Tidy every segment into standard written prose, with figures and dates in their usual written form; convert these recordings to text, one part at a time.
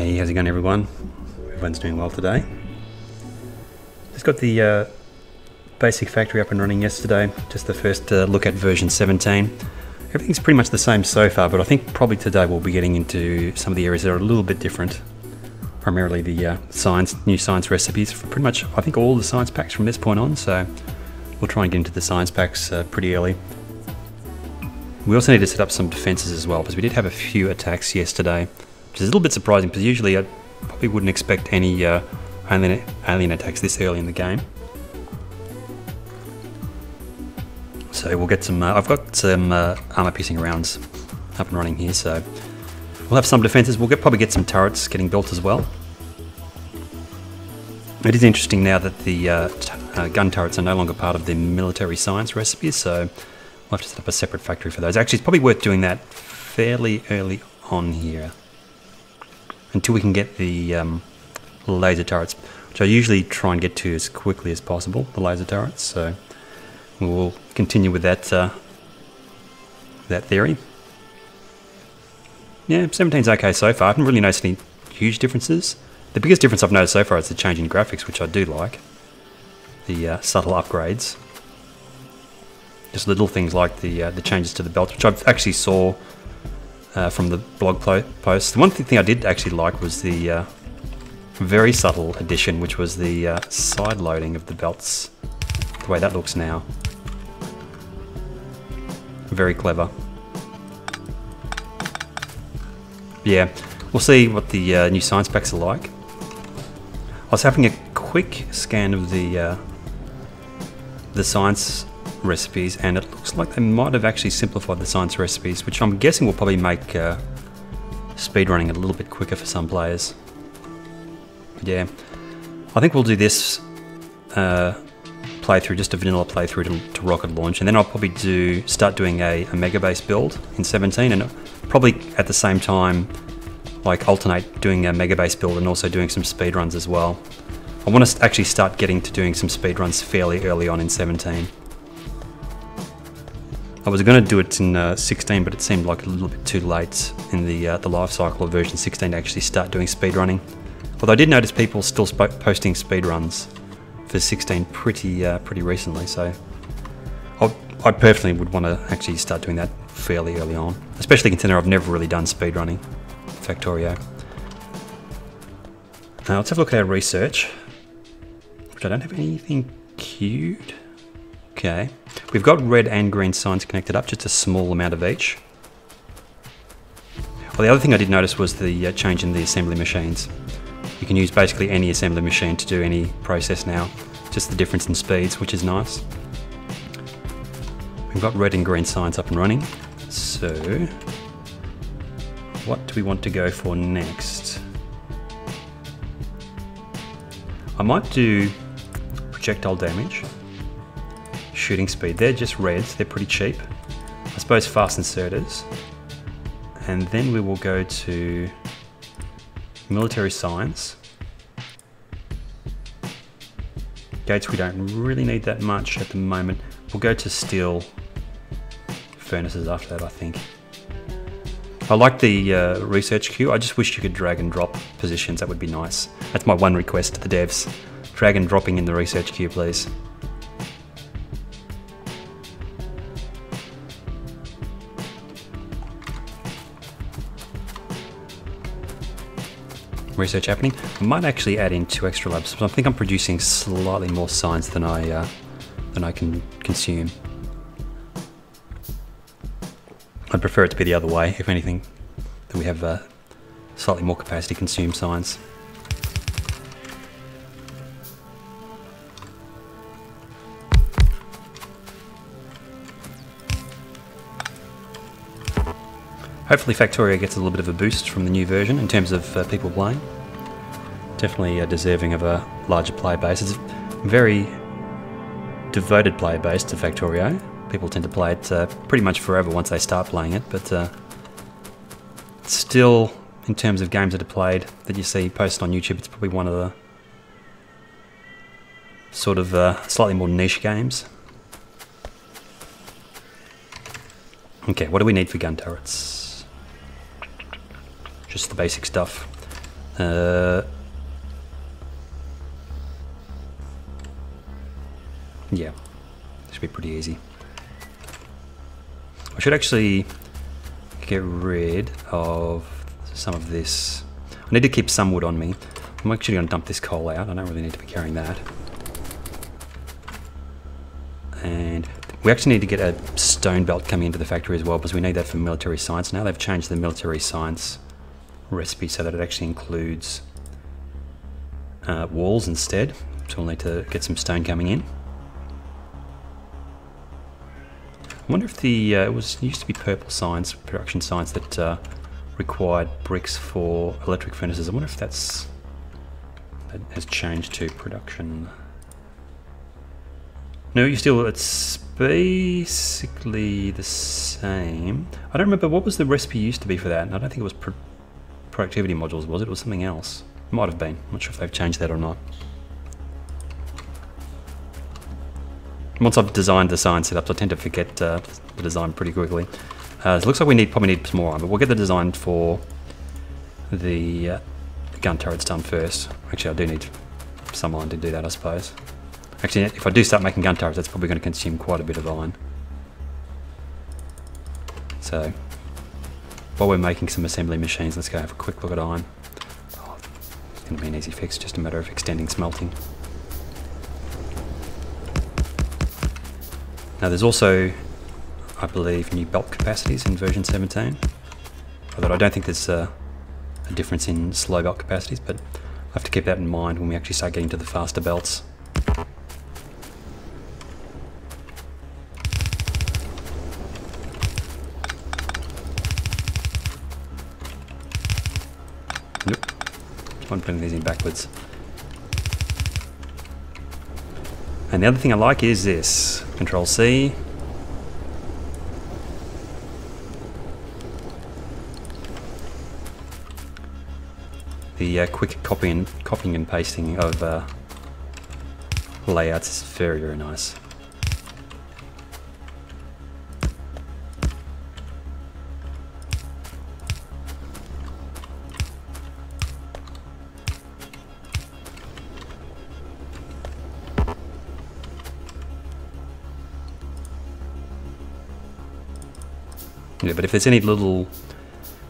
Hey, how's it going everyone? Everyone's doing well today. Just got the basic factory up and running yesterday. Just the first look at version 17. Everything's pretty much the same so far, but I think probably today we'll be getting into some of the areas that are a little bit different. Primarily the new science recipes for pretty much, I think, all the science packs from this point on, so we'll try and get into the science packs pretty early. We also need to set up some defenses as well, because we did have a few attacks yesterday, which is a little bit surprising, because usually I probably wouldn't expect any alien attacks this early in the game. So we'll get some, I've got some armor-piercing rounds up and running here, so we'll have some defenses. We'll probably get some turrets getting built as well. It is interesting now that the gun turrets are no longer part of the military science recipes, so we'll have to set up a separate factory for those. Actually, it's probably worth doing that fairly early on here, until we can get the laser turrets, which I usually try and get to as quickly as possible, the laser turrets, so we'll continue with that theory. Yeah, 17's okay so far. I haven't really noticed any huge differences. The biggest difference I've noticed so far is the change in graphics, which I do like. The subtle upgrades. Just little things like the changes to the belt, which I've actually saw from the blog post. The one thing I did actually like was the very subtle addition, which was the side loading of the belts. The way that looks now. Very clever. Yeah, we'll see what the new science packs are like. I was having a quick scan of the science recipes, and it looks like they might have actually simplified the science recipes, which I'm guessing will probably make speedrunning a little bit quicker for some players. But yeah, I think we'll do this playthrough, just a vanilla playthrough to rocket launch, and then I'll probably start doing a mega base build in 17, and probably at the same time like alternate doing a mega base build and also doing some speed runs as well. I want to actually start getting to doing some speed runs fairly early on in 17. I was going to do it in 16, but it seemed like a little bit too late in the life cycle of version 16 to actually start doing speed running. Although I did notice people still posting speed runs for 16 pretty recently, so I personally would want to actually start doing that fairly early on, especially considering I've never really done speed running Factorio. Now let's have a look at our research, which I don't have anything queued. Okay, we've got red and green signs connected up, just a small amount of each. Well, the other thing I did notice was the change in the assembly machines. You can use basically any assembly machine to do any process now, just the difference in speeds, which is nice. We've got red and green signs up and running, so what do we want to go for next? I might do projectile damage, shooting speed. They're just reds, they're pretty cheap. I suppose fast inserters, and then we will go to military science. Gates, we don't really need that much at the moment. We'll go to steel furnaces after that, I think. I like the research queue. I just wish you could drag and drop positions. That would be nice. That's my one request to the devs. Drag and dropping in the research queue, please. Research happening. I might actually add in 2 extra labs. I think I'm producing slightly more science than I can consume. I'd prefer it to be the other way, if anything, that we have slightly more capacity to consume science. Hopefully Factorio gets a little bit of a boost from the new version in terms of people playing. Definitely deserving of a larger player base. It's a very devoted player base to Factorio. People tend to play it pretty much forever once they start playing it, but still, in terms of games that are played that you see posted on YouTube, it's probably one of the sort of slightly more niche games. Okay, what do we need for gun turrets? Just the basic stuff. Yeah, should be pretty easy. I should actually get rid of some of this. I need to keep some wood on me. I'm actually going to dump this coal out. I don't really need to be carrying that. And we actually need to get a stone belt coming into the factory as well, because we need that for military science. Now they've changed the military science recipe so that it actually includes walls instead. So we'll need to get some stone coming in. I wonder if the it used to be purple science, production science, that required bricks for electric furnaces. I wonder if that has changed to production. No, it's basically the same. I don't remember what was the recipe used to be for that, and I don't think it was productivity modules, was it? It was something else. It might have been. I'm not sure if they've changed that or not. Once I've designed the science setups, I tend to forget the design pretty quickly. It looks like we probably need some more iron, but we'll get the design for the gun turrets done first. Actually, I do need some iron to do that, I suppose. Actually, if I do start making gun turrets, that's probably going to consume quite a bit of iron. So, while we're making some assembly machines, let's go have a quick look at iron. Oh, it's going to be an easy fix, just a matter of extending smelting. Now there's also, I believe, new belt capacities in version 17. Although I don't think there's a difference in slow belt capacities, but I have to keep that in mind when we actually start getting to the faster belts. Nope, I'm putting these in backwards. And the other thing I like is this. Control C. The quick copying and pasting of layouts is very, very nice. Yeah, but if there's any little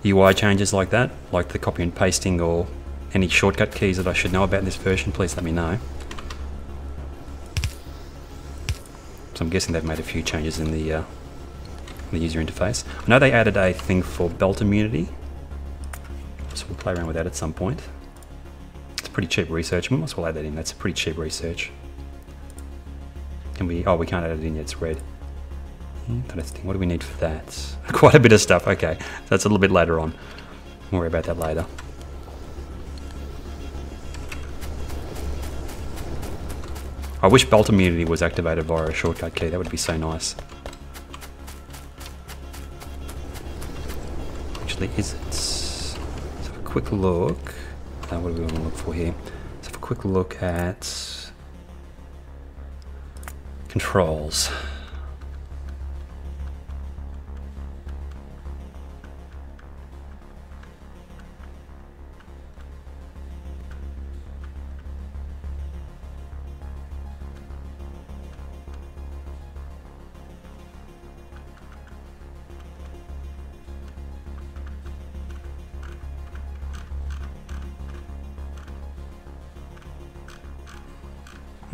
UI changes like that, like the copy and pasting or any shortcut keys that I should know about in this version, please let me know. So I'm guessing they've made a few changes in the user interface. I know they added a thing for belt immunity, so we'll play around with that at some point. It's pretty cheap research. We might as well add that in. That's a pretty cheap research. Can we? Oh, we can't add it in yet. It's red. Interesting. What do we need for that? Quite a bit of stuff. Okay, so that's a little bit later on. We'll worry about that later. I wish belt immunity was activated via a shortcut key. That would be so nice. Actually, is it? Let's have a quick look. What do we want to look for here? Let's have a quick look at controls.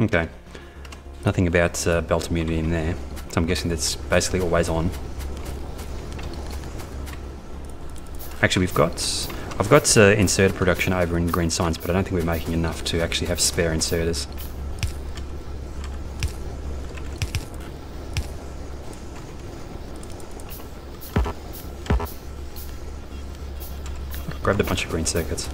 Okay, nothing about belt immunity in there, so I'm guessing that's basically always on. Actually, I've got insert production over in green science, but I don't think we're making enough to actually have spare inserters. Grabbed a bunch of green circuits.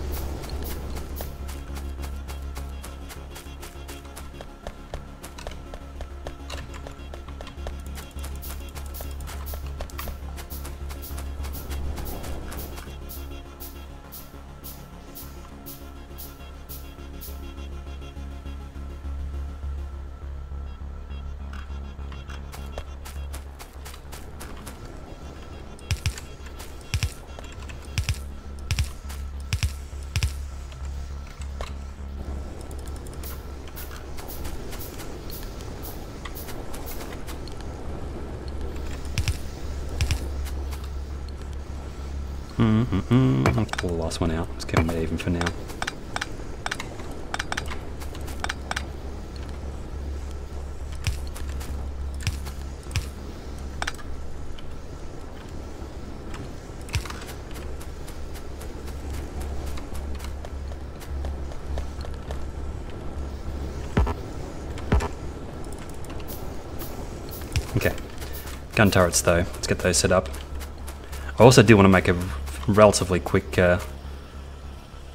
I'll pull the last one out. Let's keep them even for now. Okay, gun turrets though, let's get those set up. I also do want to make a relatively quick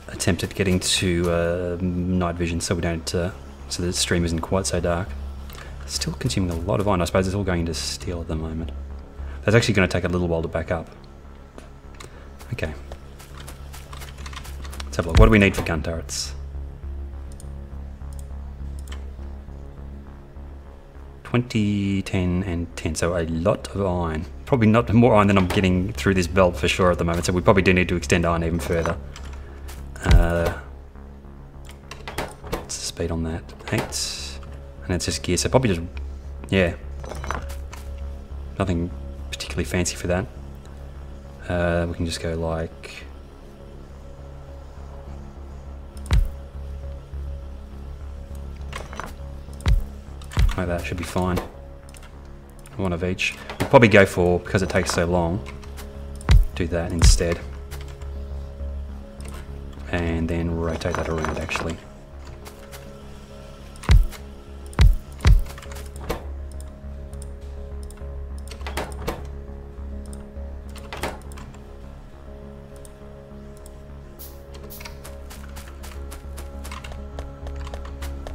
attempt at getting to night vision so we don't, so the stream isn't quite so dark. Still consuming a lot of iron. I suppose it's all going into steel at the moment. That's actually going to take a little while to back up. Okay. Let's have a look. What do we need for gun turrets? 20, 10, and 10, so a lot of iron. Probably not more iron than I'm getting through this belt for sure at the moment, so we probably do need to extend iron even further. What's the speed on that? 8. And it's just gear, so probably just, yeah. Nothing particularly fancy for that. We can just go like... like that, should be fine. One of each. We'll probably go for, because it takes so long, do that instead. And then rotate that around actually.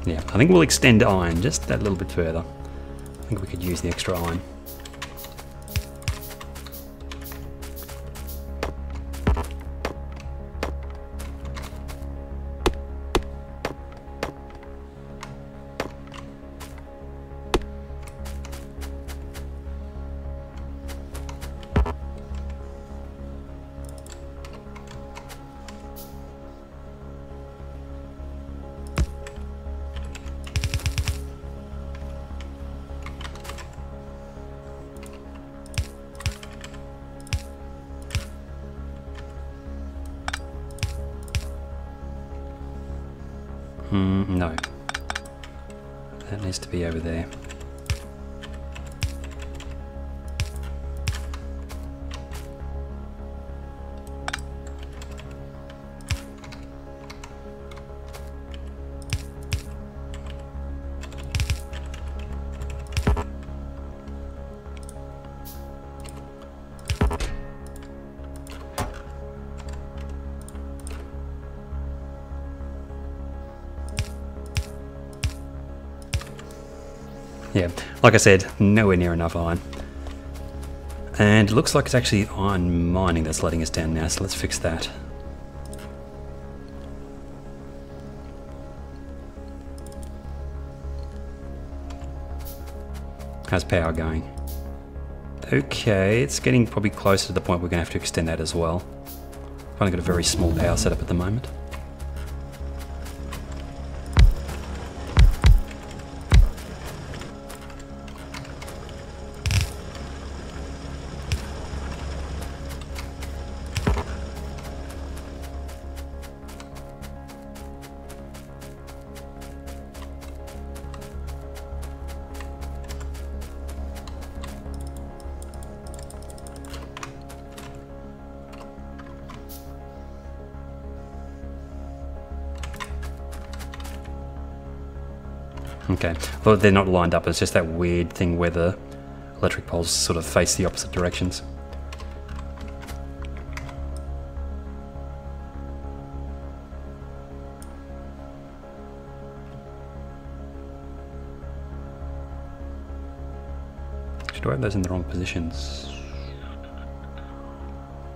Yeah, I think we'll extend iron just that little bit further. I think we could use the extra iron. No. That needs to be over there. Yeah, like I said, nowhere near enough iron. And it looks like it's actually iron mining that's letting us down now, so let's fix that. How's power going? Okay, it's getting probably closer to the point we're going to have to extend that as well. I've only got a very small power setup at the moment. Okay, well they're not lined up, it's just that weird thing where the electric poles sort of face the opposite directions. Should I have those in the wrong positions?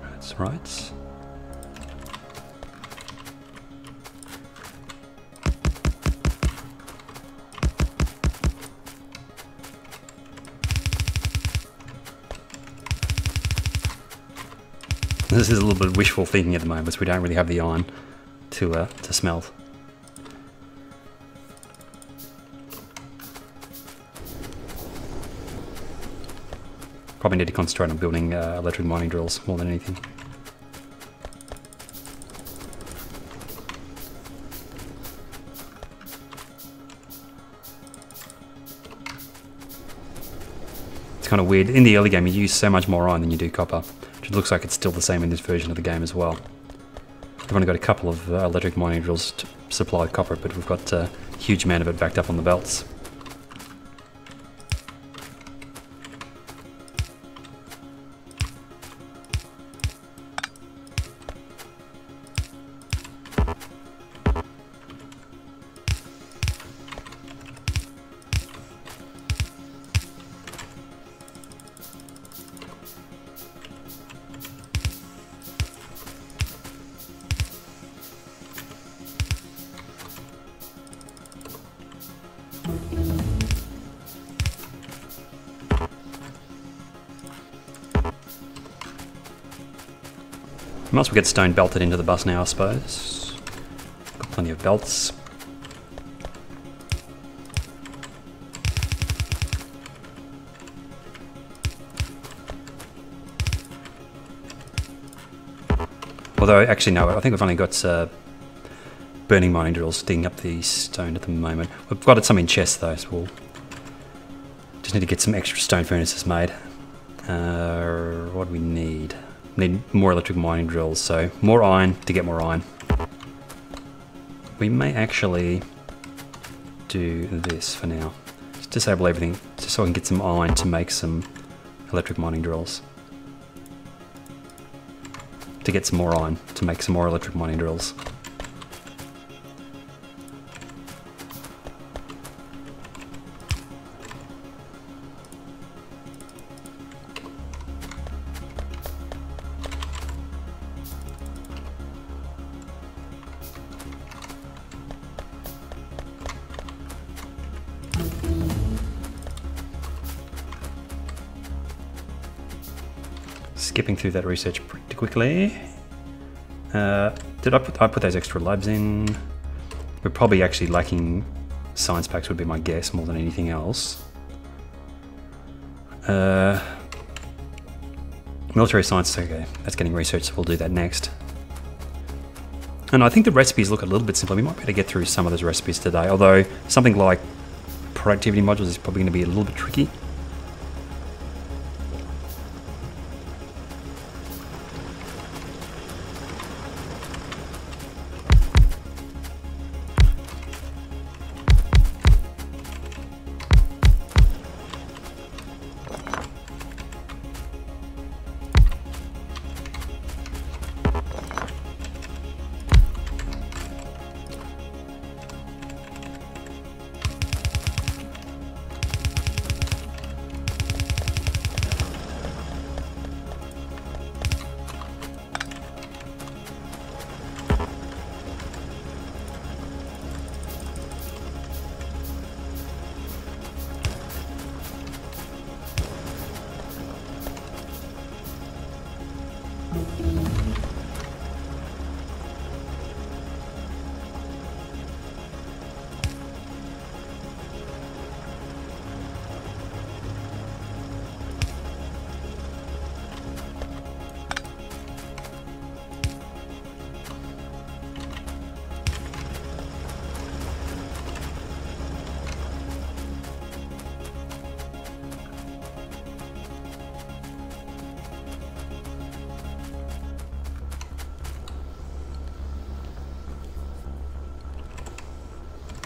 That's right. This is a little bit wishful thinking at the moment, so we don't really have the iron to smelt. Probably need to concentrate on building electric mining drills more than anything. It's kind of weird. In the early game, you use so much more iron than you do copper, which looks like it's still the same in this version of the game as well. We've only got a couple of electric mining drills to supply copper, but we've got a huge amount of it backed up on the belts. Might as well get stone belted into the bus now, I suppose. Got plenty of belts. Although, actually no, I think we've only got burning mining drills digging up the stone at the moment. We've got some in chests though, so we'll just need to get some extra stone furnaces made. What do we need? Need more electric mining drills, so more iron to get more iron. We may actually do this for now. Just disable everything, just so I can get some iron to make some electric mining drills. To get some more iron, to make some more electric mining drills. Skipping through that research pretty quickly. Did I put those extra labs in? We're probably actually lacking science packs would be my guess more than anything else. Military science, okay, that's getting researched, so we'll do that next. And I think the recipes look a little bit simpler. We might be able to get through some of those recipes today, although something like productivity modules is probably going to be a little bit tricky.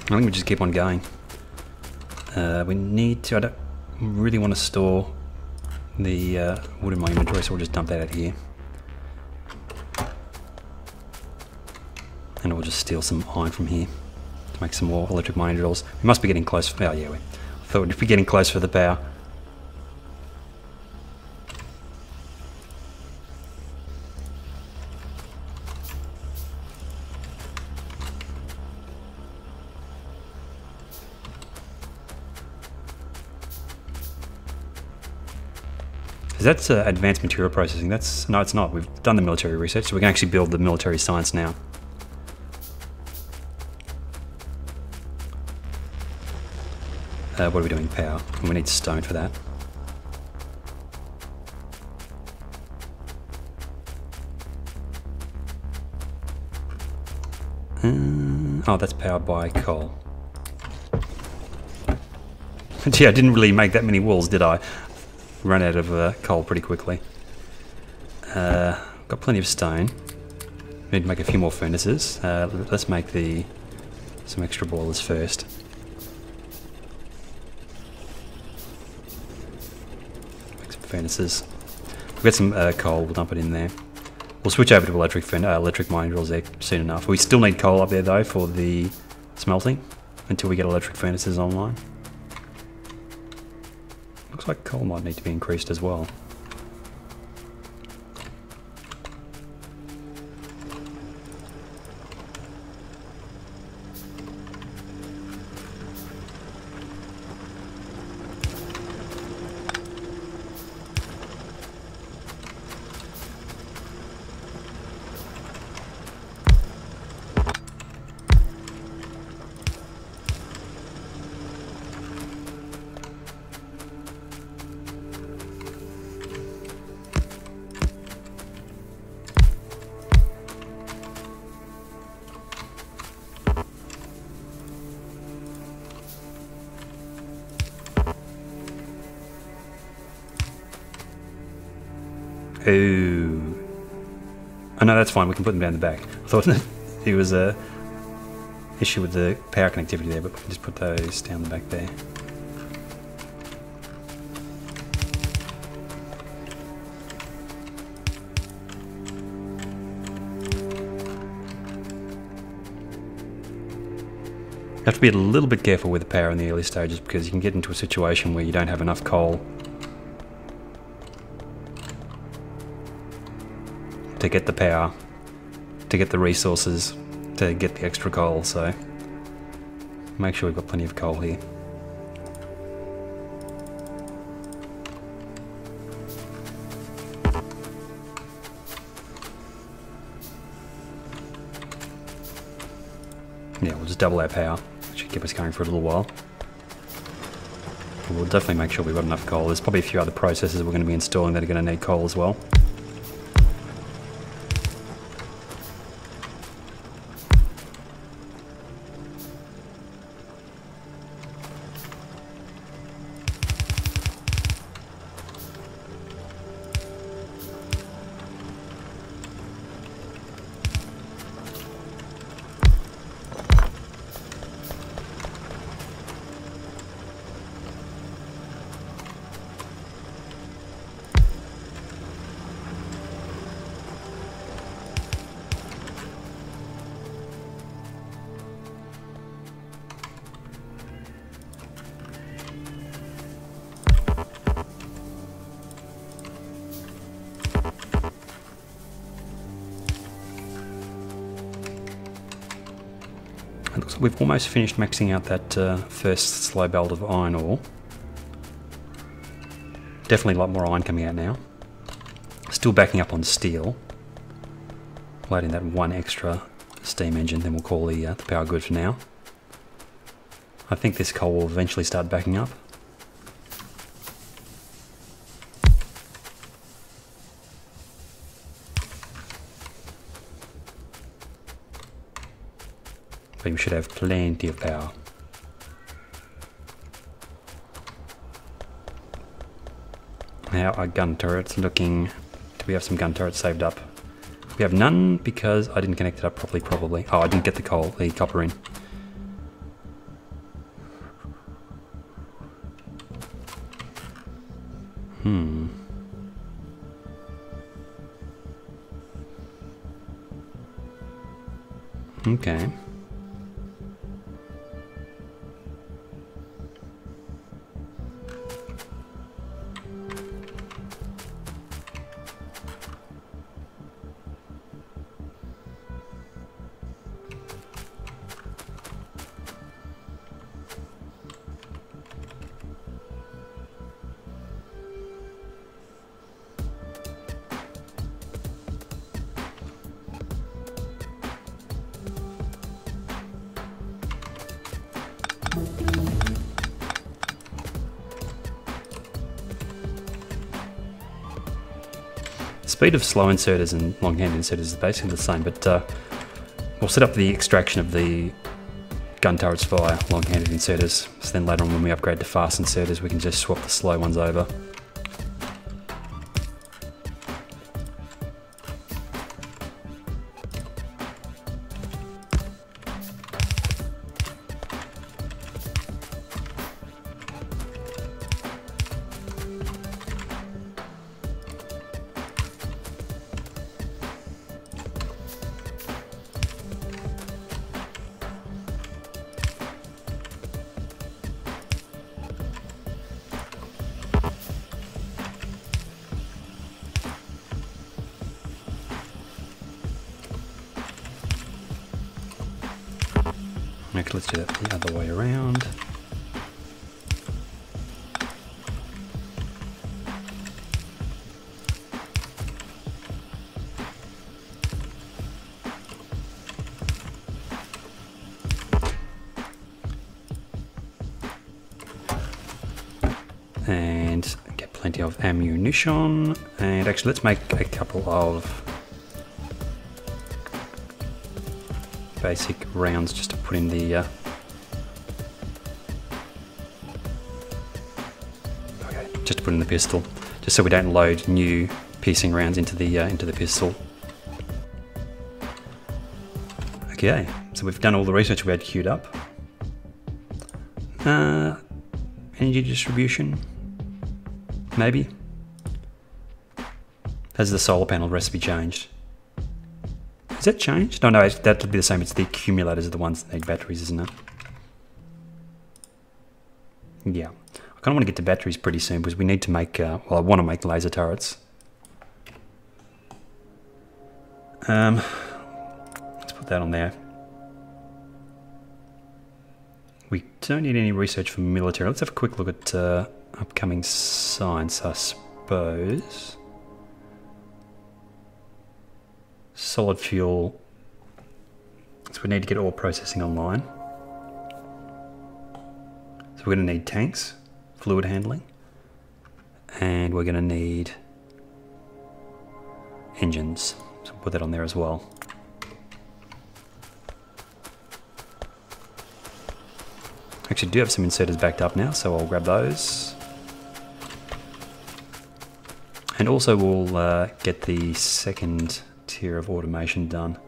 I think we just keep on going. We need to, I don't really want to store the wood in my inventory, so we'll just dump that out here. And we'll just steal some iron from here to make some more electric mining drills. We must be getting close. Oh yeah, I thought we'd be getting close for the power. That's advanced material processing. That's no, it's not. We've done the military research, so we can actually build the military science now. What are we doing? Power. And we need stone for that. Oh, that's powered by coal. Gee, I didn't really make that many walls, did I? run out of coal pretty quickly. Got plenty of stone. Need to make a few more furnaces. Let's make some extra boilers first. Make some furnaces. We've got some coal, we'll dump it in there. We'll switch over to electric mining drills there soon enough. We still need coal up there though for the smelting until we get electric furnaces online. Looks like coal might need to be increased as well. Ooh. Oh no, that's fine, we can put them down the back. I thought it was a issue with the power connectivity there, but we can just put those down the back there. You have to be a little bit careful with the power in the early stages because you can get into a situation where you don't have enough coal to get the power, to get the resources, to get the extra coal, so make sure we've got plenty of coal here. Yeah, we'll just double our power. Should keep us going for a little while. We'll definitely make sure we've got enough coal. There's probably a few other processes we're going to be installing that are going to need coal as well. It looks like we've almost finished maxing out that first slow belt of iron ore. Definitely a lot more iron coming out now. Still backing up on steel. Loading that one extra steam engine, then we'll call the power good for now. I think this coal will eventually start backing up. But we should have plenty of power. How are gun turrets looking? Do we have some gun turrets saved up? We have none because I didn't connect it up properly, probably. Oh, I didn't get the copper in. Okay. Speed of slow inserters and long-hand inserters is basically the same, but we'll set up the extraction of the gun turrets via long-handed inserters, so then later on when we upgrade to fast inserters we can just swap the slow ones over. Actually, let's do that the other way around. And get plenty of ammunition. And actually, let's make a couple of basic rounds just to put in the just to put in the pistol, just so we don't load new piercing rounds into the pistol. Okay, so we've done all the research we had queued up. Energy distribution, maybe. Has the solar panel recipe changed? Is that changed? No, that'll be the same. It's the accumulators are the ones that need batteries, isn't it? Yeah. I kind of want to get to batteries pretty soon because we need to make, well, I want to make laser turrets. Let's put that on there. We don't need any research for military. Let's have a quick look at upcoming science, I suppose. Solid fuel. So we need to get ore processing online. So we're going to need tanks, fluid handling, and we're going to need engines. So put that on there as well. Actually, I do have some inserters backed up now, so I'll grab those. And also we'll get the second tier of automation done.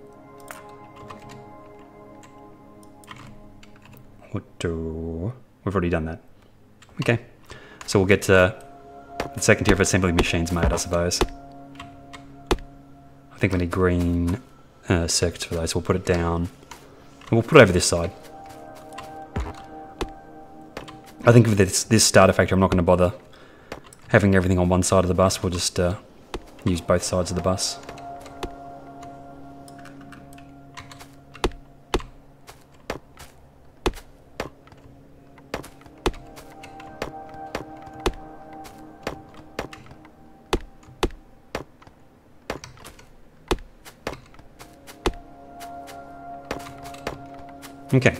We've already done that. Okay, so we'll get the second tier of assembly machines made, I suppose. I think we need green circuits for those, so we'll put it down. And we'll put it over this side. I think with this starter factory, I'm not going to bother having everything on one side of the bus. We'll just use both sides of the bus. Okay,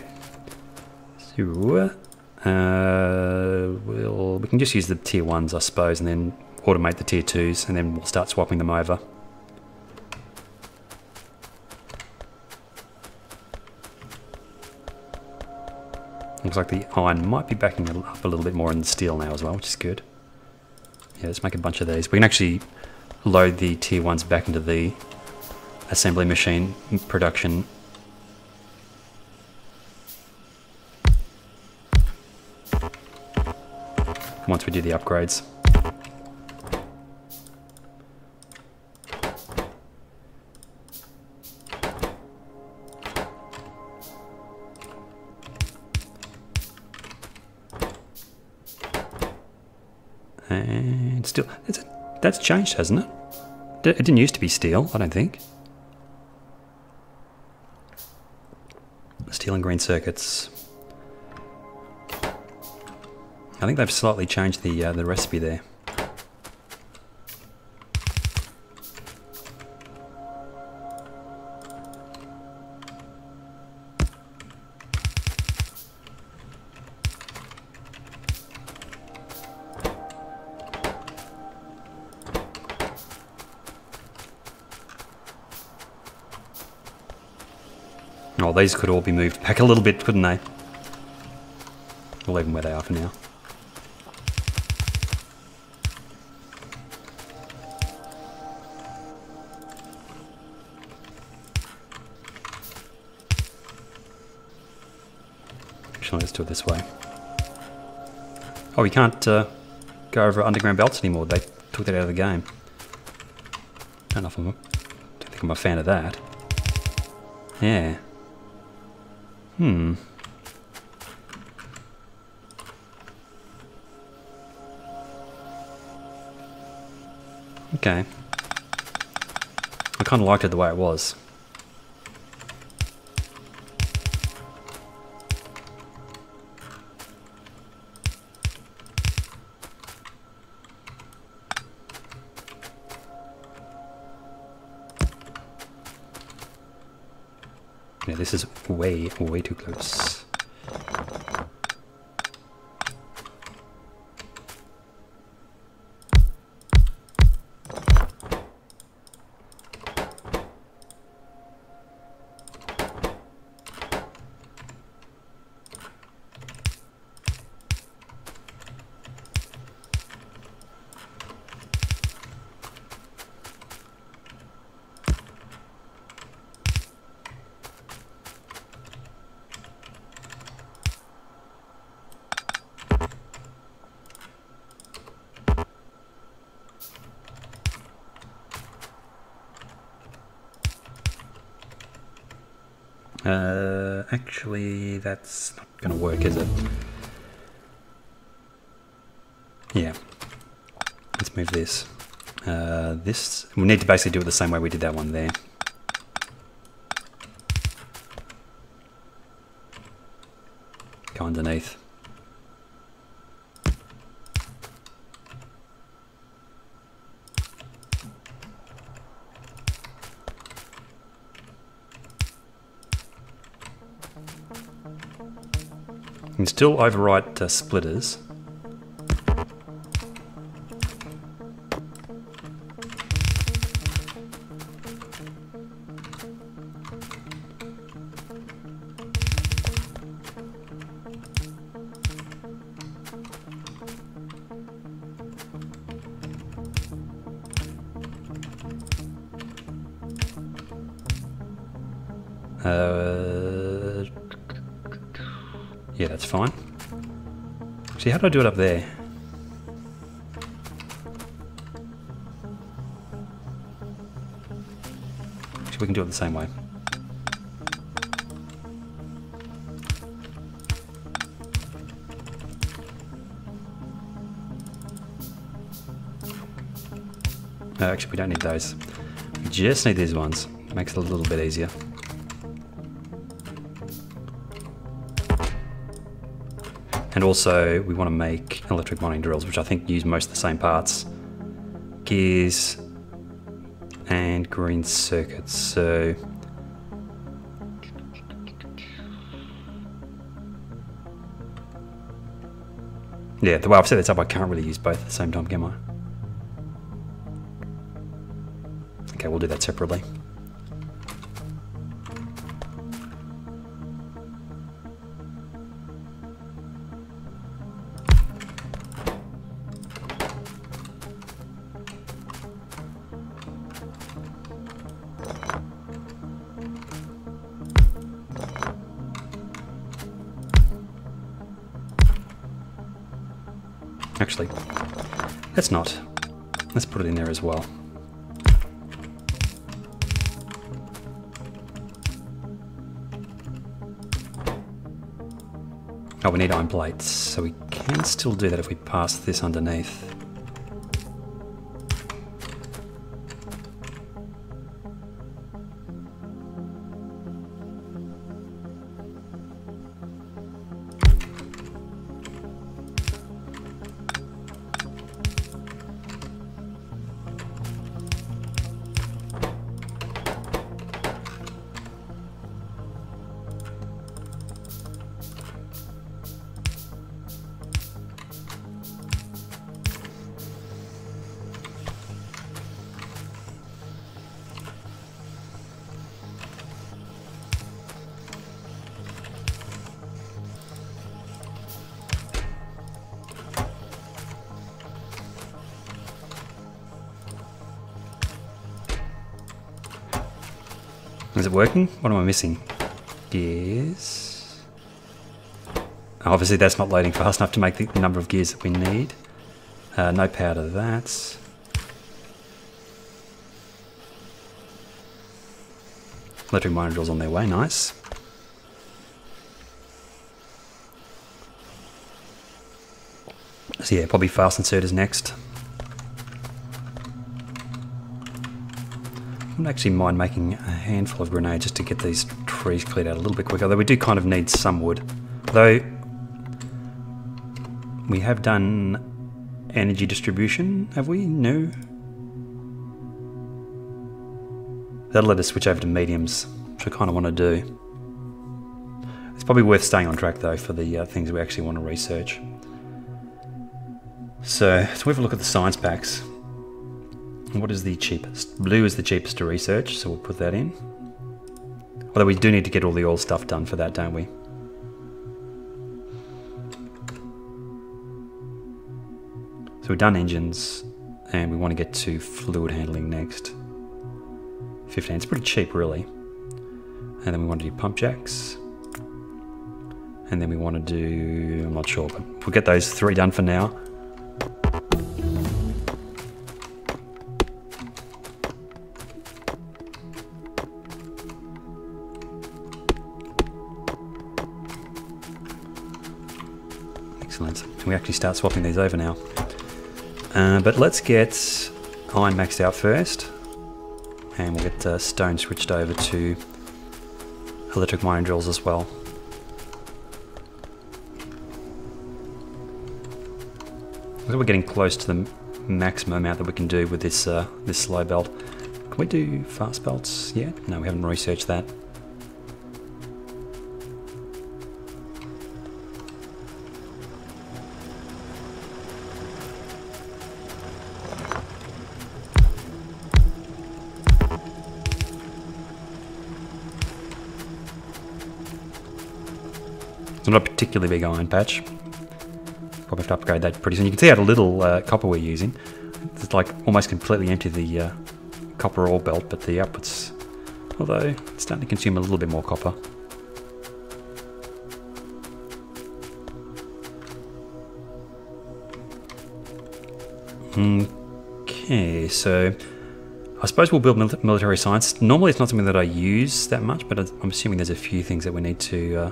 so we can just use the tier 1s, I suppose, and then automate the tier 2s, and then we'll start swapping them over. Looks like the iron might be backing up a little bit more in the steel now as well, which is good. Yeah, let's make a bunch of these. We can actually load the tier 1s back into the assembly machine production. Once we do the upgrades. And still, that's changed, hasn't it? It didn't used to be steel, I don't think. Steel and green circuits. I think they've slightly changed the recipe there. Oh, these could all be moved back a little bit, couldn't they? We'll leave them where they are for now. Actually, let's do it this way. Oh, we can't go over underground belts anymore. They took that out of the game. Don't think I'm a fan of that. Yeah. Okay. I kind of liked it the way it was. Yeah, this is way too close. Actually, that's not going to work, is it? Yeah. Let's move this. This, we need to basically do it the same way we did that one there. Go underneath. You can still overwrite splitters. Yeah, that's fine. See, how do I do it up there? Actually, we can do it the same way. No, actually, we don't need those. We just need these ones. Makes it a little bit easier. And also, we want to make electric mining drills, which I think use most of the same parts. Gears and green circuits. So yeah, the way I've set this up, I can't really use both at the same time, can I? Okay, we'll do that separately. Actually, let's not. Let's put it in there as well. Oh, we need iron plates, so we can still do that if we pass this underneath. Is it working? What am I missing? Gears. Obviously that's not loading fast enough to make the number of gears that we need. No power to that. Electric miner drills on their way, nice. So yeah, probably fast inserters next. I wouldn't actually mind making a handful of grenades just to get these trees cleared out a little bit quicker, though we do kind of need some wood. Though we have done energy distribution, have we? No. That'll let us switch over to mediums, which I kind of want to do. It's probably worth staying on track though for the things we actually want to research. So let's have a look at the science packs. What is the cheapest? Blue is the cheapest to research, so we'll put that in. Although we do need to get all the oil stuff done for that, don't we? So we've done engines, and we want to get to fluid handling next. 15, it's pretty cheap really. And then we want to do pump jacks. And then we want to do, I'm not sure, but we'll get those 3 done for now. Excellent. Can we actually start swapping these over now? But let's get iron maxed out first, and we'll get stone switched over to electric mining drills as well. We're getting close to the maximum amount that we can do with this this slow belt. Can we do fast belts yet? No, we haven't researched that. It's not a particularly big iron patch. Probably have to upgrade that pretty soon. You can see how little copper we're using. It's like almost completely empty the copper ore belt, but the outputs, although it's starting to consume a little bit more copper. Okay, so I suppose we'll build military science. Normally it's not something that I use that much, but I'm assuming there's a few things that we need to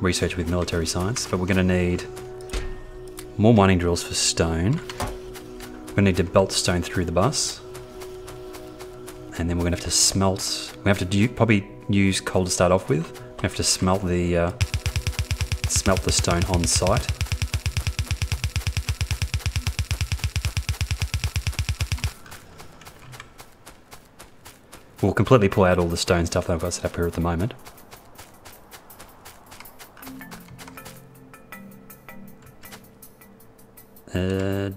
research with military science. But we're going to need more mining drills for stone. We're going to need to belt stone through the bus, and then we're going to have to smelt. We have to probably use coal to start off with. We have to smelt the stone on site. We'll completely pull out all the stone stuff that I've got set up here at the moment.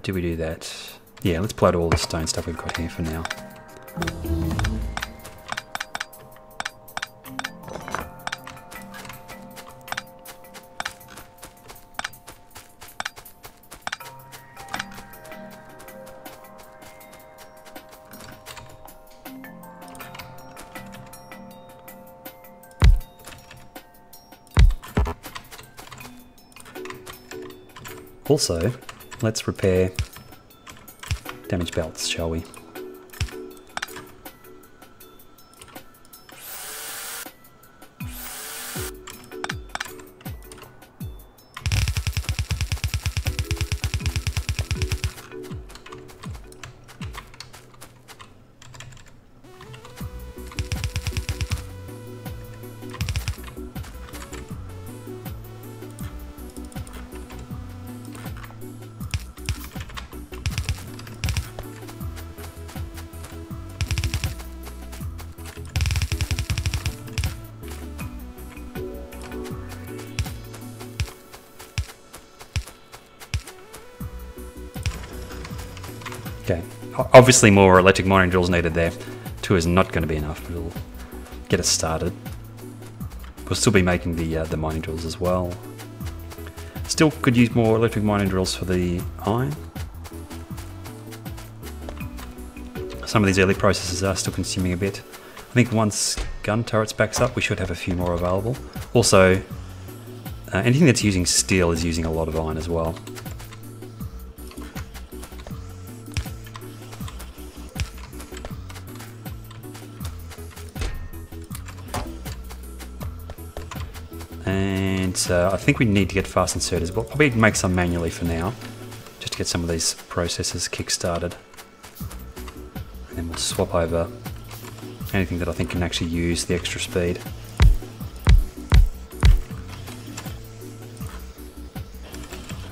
Do we do that? Yeah, let's pull out all the stone stuff we've got here for now. Also, let's repair damaged belts, shall we? Okay, obviously more electric mining drills needed there. 2 is not going to be enough, but it'll get us started. We'll still be making the mining drills as well. Still could use more electric mining drills for the iron. Some of these early processes are still consuming a bit. I think once gun turrets backs up, we should have a few more available. Also, anything that's using steel is using a lot of iron as well. And I think we need to get fast inserters. We'll probably make some manually for now, just to get some of these processes kick-started. And then we'll swap over anything that I think can actually use the extra speed.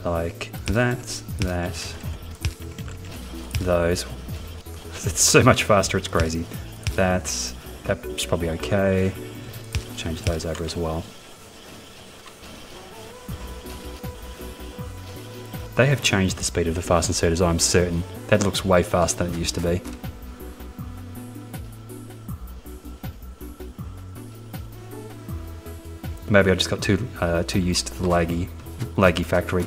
Like that, those. It's so much faster, it's crazy. That's probably okay. change those over as well. They have changed the speed of the fast inserters, I'm certain. That looks way faster than it used to be. Maybe I just got too used to the laggy factory.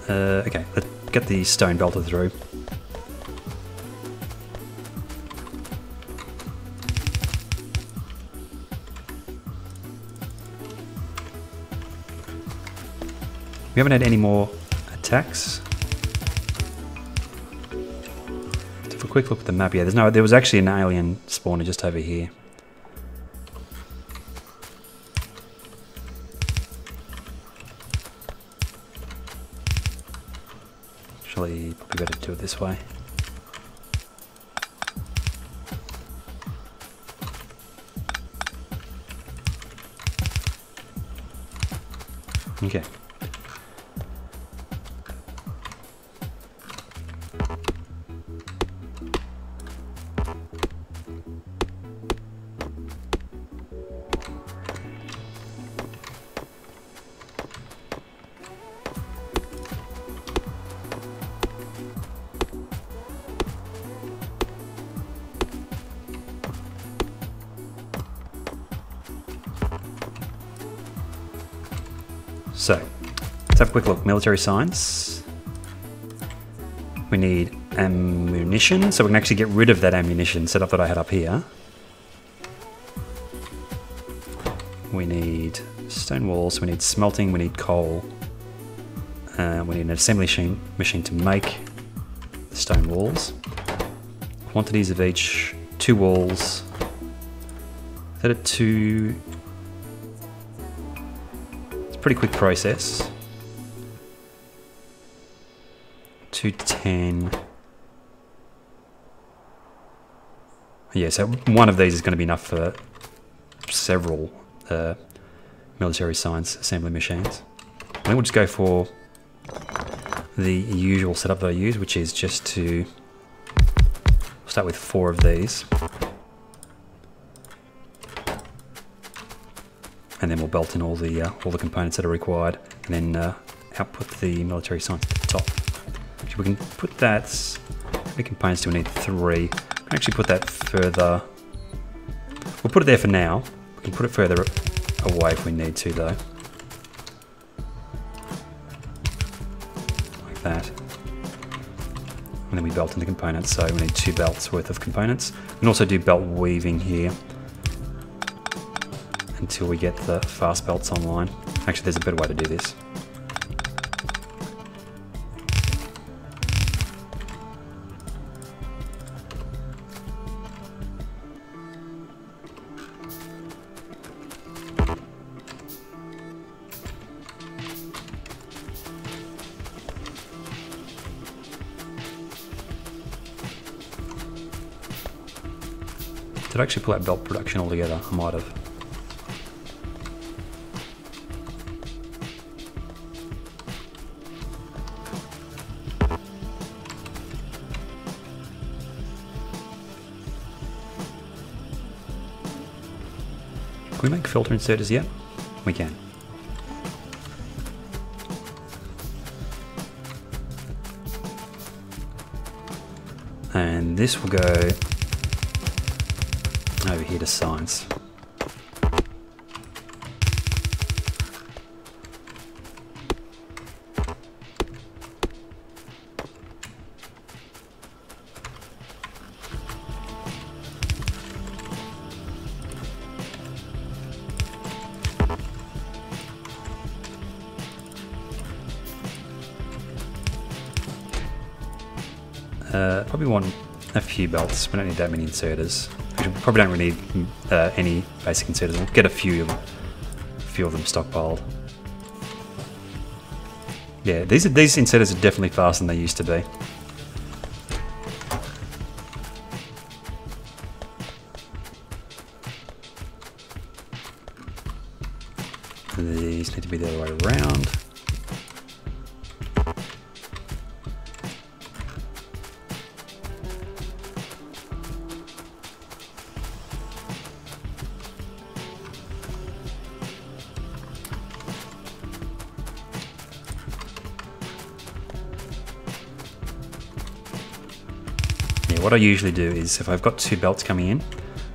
Okay, let's get the stone belted through. We haven't had any more attacks. Let's have a quick look at the map. Yeah, there was actually an alien spawner just over here. Actually, probably better do it this way. Okay. So, let's have a quick look. Military science. We need ammunition, so we can actually get rid of that ammunition setup that I had up here. We need stone walls, we need smelting, we need coal. We need an assembly machine to make the stone walls. Quantities of each, 2 walls. Is that a 2? Pretty quick process. 2 to 10. Yeah, so one of these is going to be enough for several military science assembly machines. I think we'll just go for the usual setup that I use, which is just to start with 4 of these. And then we'll belt in all the components that are required, and then output the military science at the top. Actually, we can put that. How many components do we need? 3. We can actually put that further. We'll put it there for now. We can put it further away if we need to, though. Like that. And then we belt in the components. So we need 2 belts worth of components. We can also do belt weaving here, until we get the fast belts online. Actually, there's a better way to do this. Did I actually pull out belt production altogether? I might have. Can we make filter inserters yet? We can. And this will go over here to science. Probably want a few belts. We don't need that many inserters. We probably don't really need any basic inserters. We'll get a few of them stockpiled. Yeah, these inserters are definitely faster than they used to be. These need to be the other way around. what I usually do is if I've got two belts coming in,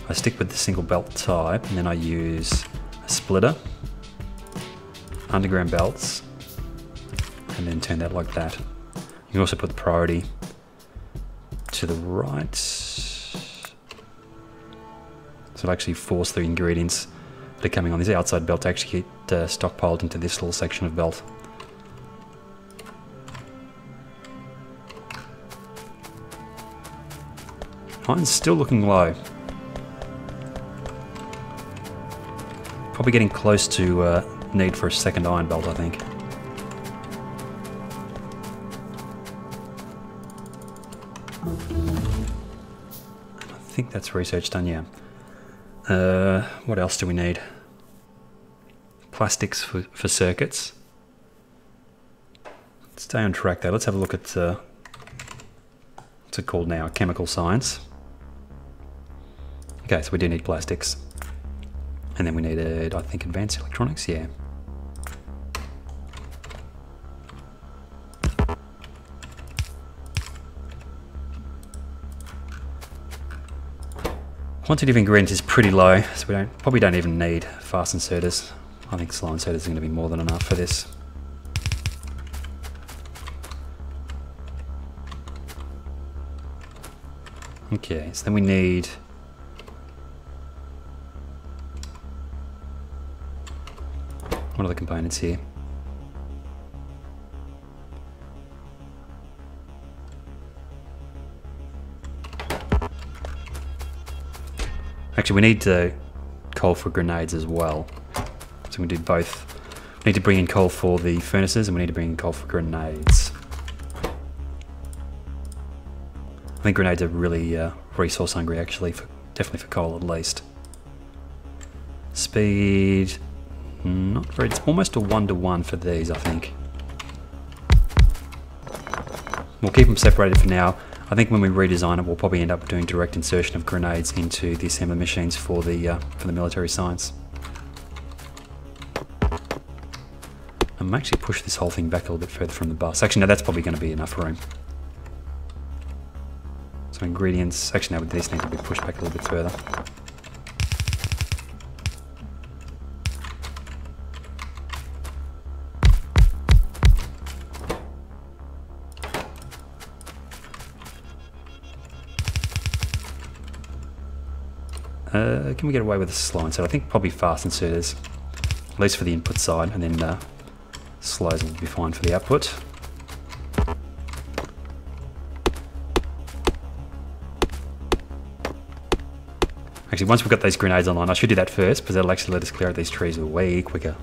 I stick with the single belt type and then I use a splitter, underground belts, and then turn that like that. You can also put the priority to the right. So it'll actually force the ingredients that are coming on this outside belt to actually get stockpiled into this little section of belt. Iron's still looking low. Probably getting close to need for a second iron belt, I think. I think that's research done, yeah. What else do we need? Plastics for circuits. Stay on track there. Let's have a look at what's it called now? Chemical science. Okay, so we do need plastics. And then we needed, I think, advanced electronics, yeah. Quantity of ingredients is pretty low, so we probably don't even need fast inserters. I think slow inserters are going to be more than enough for this. Okay, so then we need what are the components here? Actually, we need coal for grenades as well. So we do both. We need to bring in coal for the furnaces and we need to bring in coal for grenades. I think grenades are really resource hungry actually, definitely for coal at least. Speed, not very, it's almost a 1-to-1 for these I think. We'll keep them separated for now. I think when we redesign it, we'll probably end up doing direct insertion of grenades into the assembly machines for the military science. I might actually push this whole thing back a little bit further from the bus. Actually, no, that's probably going to be enough room. So ingredients, actually no, these need to be pushed back a little bit further. Can we get away with a slow insert? I think probably fast inserters, at least for the input side, and then slows will be fine for the output. Actually, once we've got these grenades online, I should do that first, because that'll actually let us clear out these trees way quicker.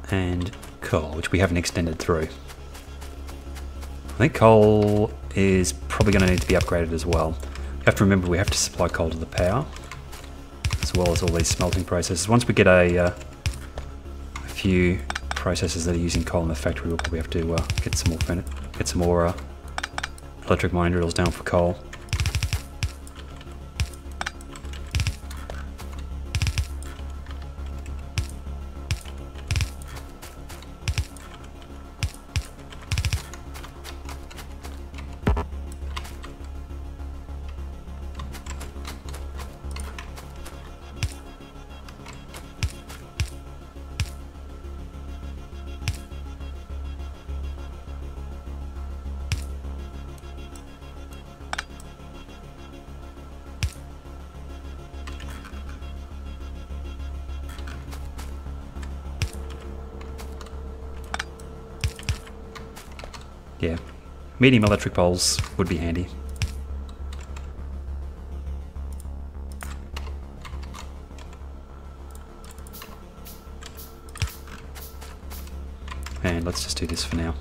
And coal, which we haven't extended through. I think coal is probably going to need to be upgraded as well. You have to remember we have to supply coal to the power, as well as all these smelting processes. Once we get a few processes that are using coal in the factory, we'll probably have to get some more electric mining drills down for coal. Yeah, medium electric poles would be handy. And let's just do this for now.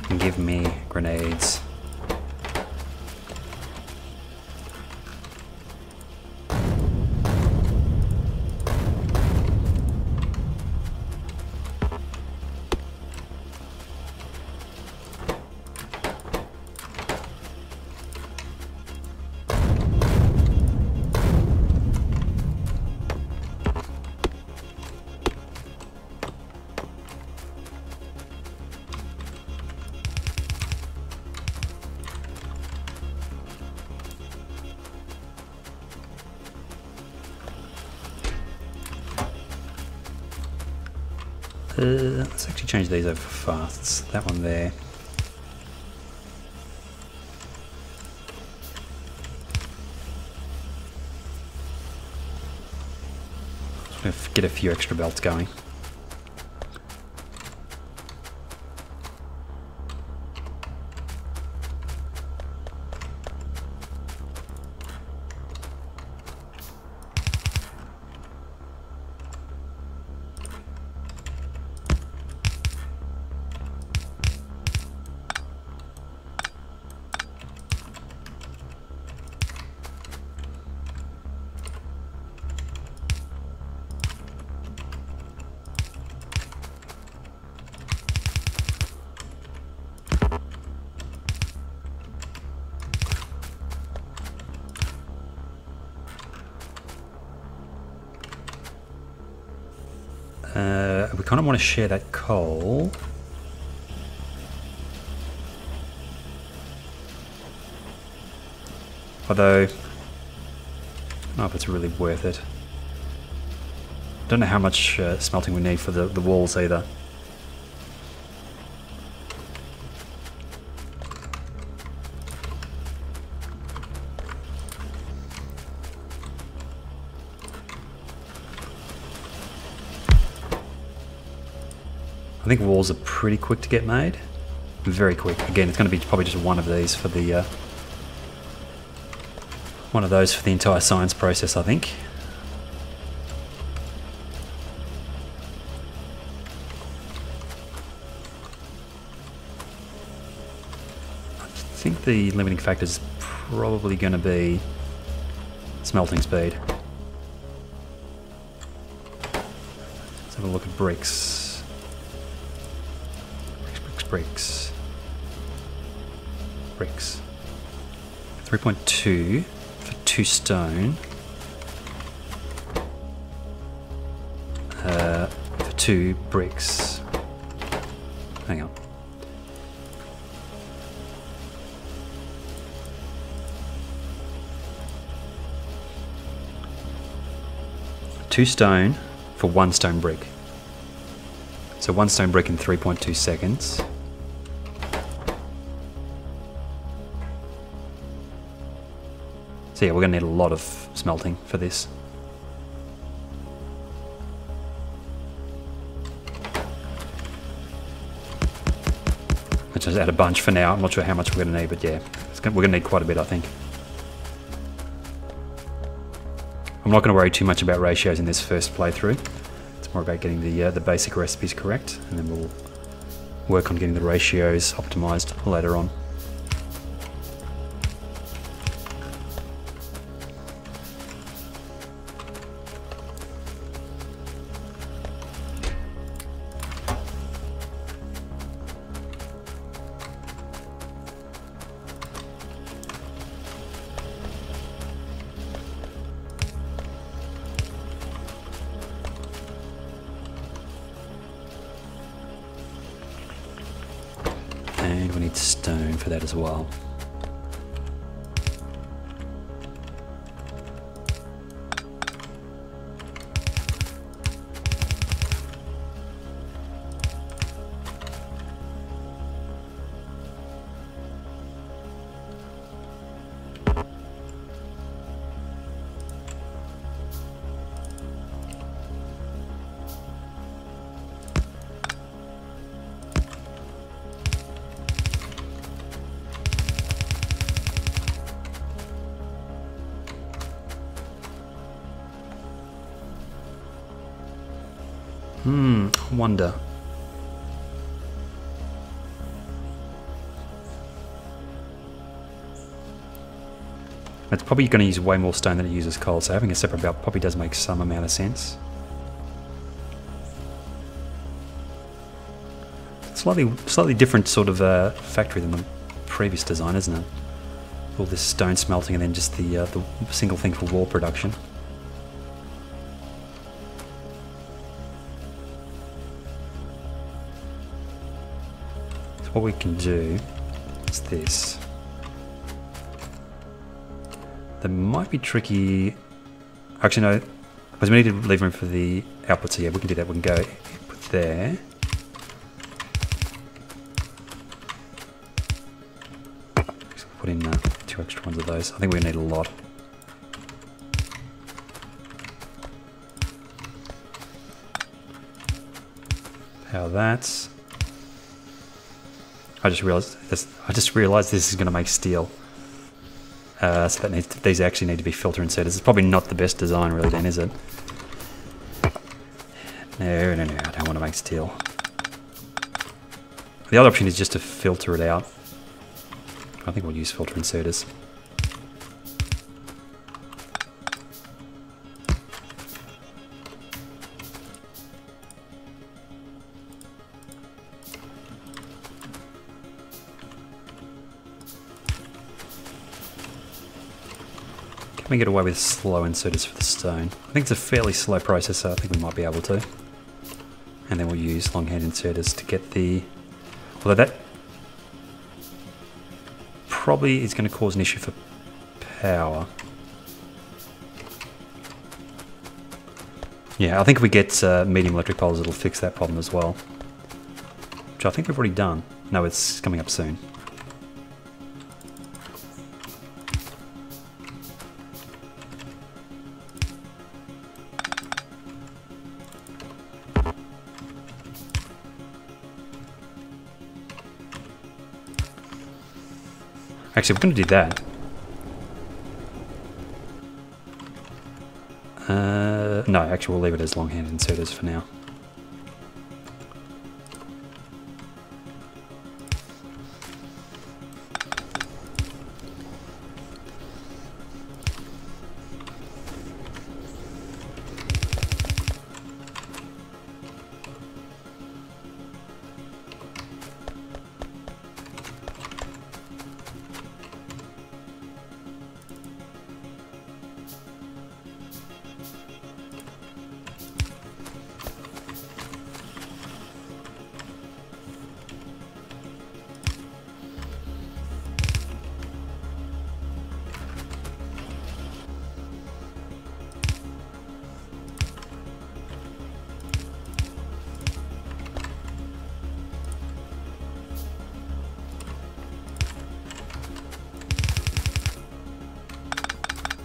Give me grenades. Let's actually change these over for fasts. That one there. Just gonna get a few extra belts going. We kind of want to share that coal. Although, I don't know if it's really worth it. Don't know how much smelting we need for the walls either. I think walls are pretty quick to get made. Very quick. Again, it's going to be probably just one of these for the one of those for the entire science process, I think. I think the limiting factor is probably going to be smelting speed. Let's have a look at bricks. Bricks. 3.2 for 2 stone. For 2 bricks. Hang on. Two stone for 1 stone brick. So 1 stone brick in 3.2 seconds. So yeah, we're going to need a lot of smelting for this. Let's just add a bunch for now. I'm not sure how much we're going to need, but yeah, we're going to need quite a bit, I think. I'm not going to worry too much about ratios in this first playthrough. It's more about getting the basic recipes correct, and then we'll work on getting the ratios optimized later on. And we need stone for that as well. I wonder. It's probably going to use way more stone than it uses coal, so having a separate belt probably does make some amount of sense. Slightly different sort of factory than the previous design, isn't it? All this stone smelting and then just the single thing for wall production. So what we can do is this. That might be tricky. Actually, no, because we need to leave room for the output. So yeah, we can do that. We can go put there. Put in 2 extra ones of those. I think we need a lot. Power that. I just realized this is going to make steel. So these actually need to be filter inserters. It's probably not the best design, really. Then is it? No. I don't want to make steel. The other option is just to filter it out. I think we'll use filter inserters. Can we get away with slow inserters for the stone? I think it's a fairly slow process, so I think we might be able to. And then we'll use longhand inserters to get the... Although that probably is going to cause an issue for power. Yeah, I think if we get medium electric poles, it'll fix that problem as well. Which I think we've already done. No, it's coming up soon. Actually, we're going to do that. No, actually, we'll leave it as longhand inserters for now.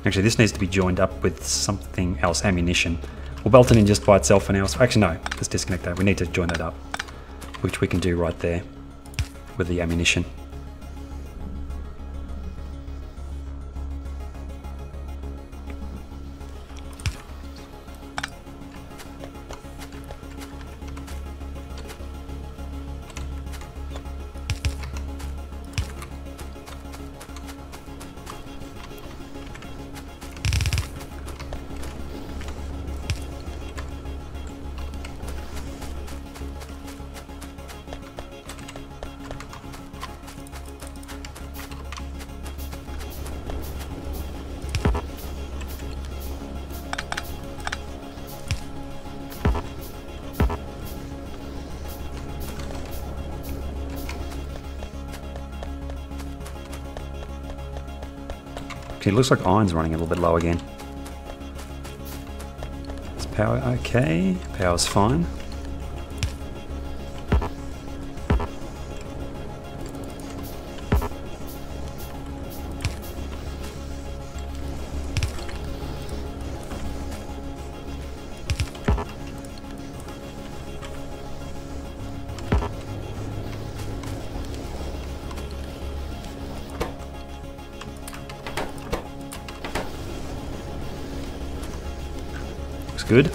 Actually, this needs to be joined up with something else, ammunition. We'll belt it in just by itself for now. Actually, no, let's disconnect that. We need to join that up, which we can do right there with the ammunition. It looks like iron's running a little bit low again. Is power okay? Power's fine. Good.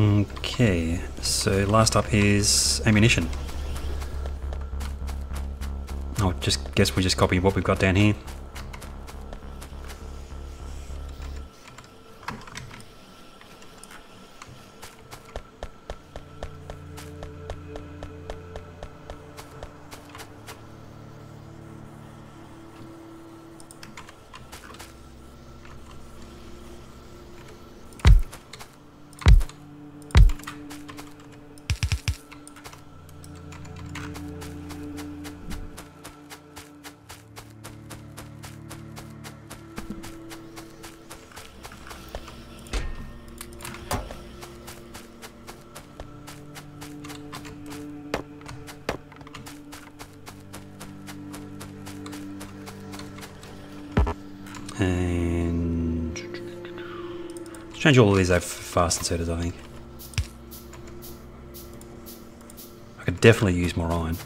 Okay, so last up is ammunition. I'll just guess we just copy what we've got down here. And let's change all of these over for fast inserters, I think. I could definitely use more iron.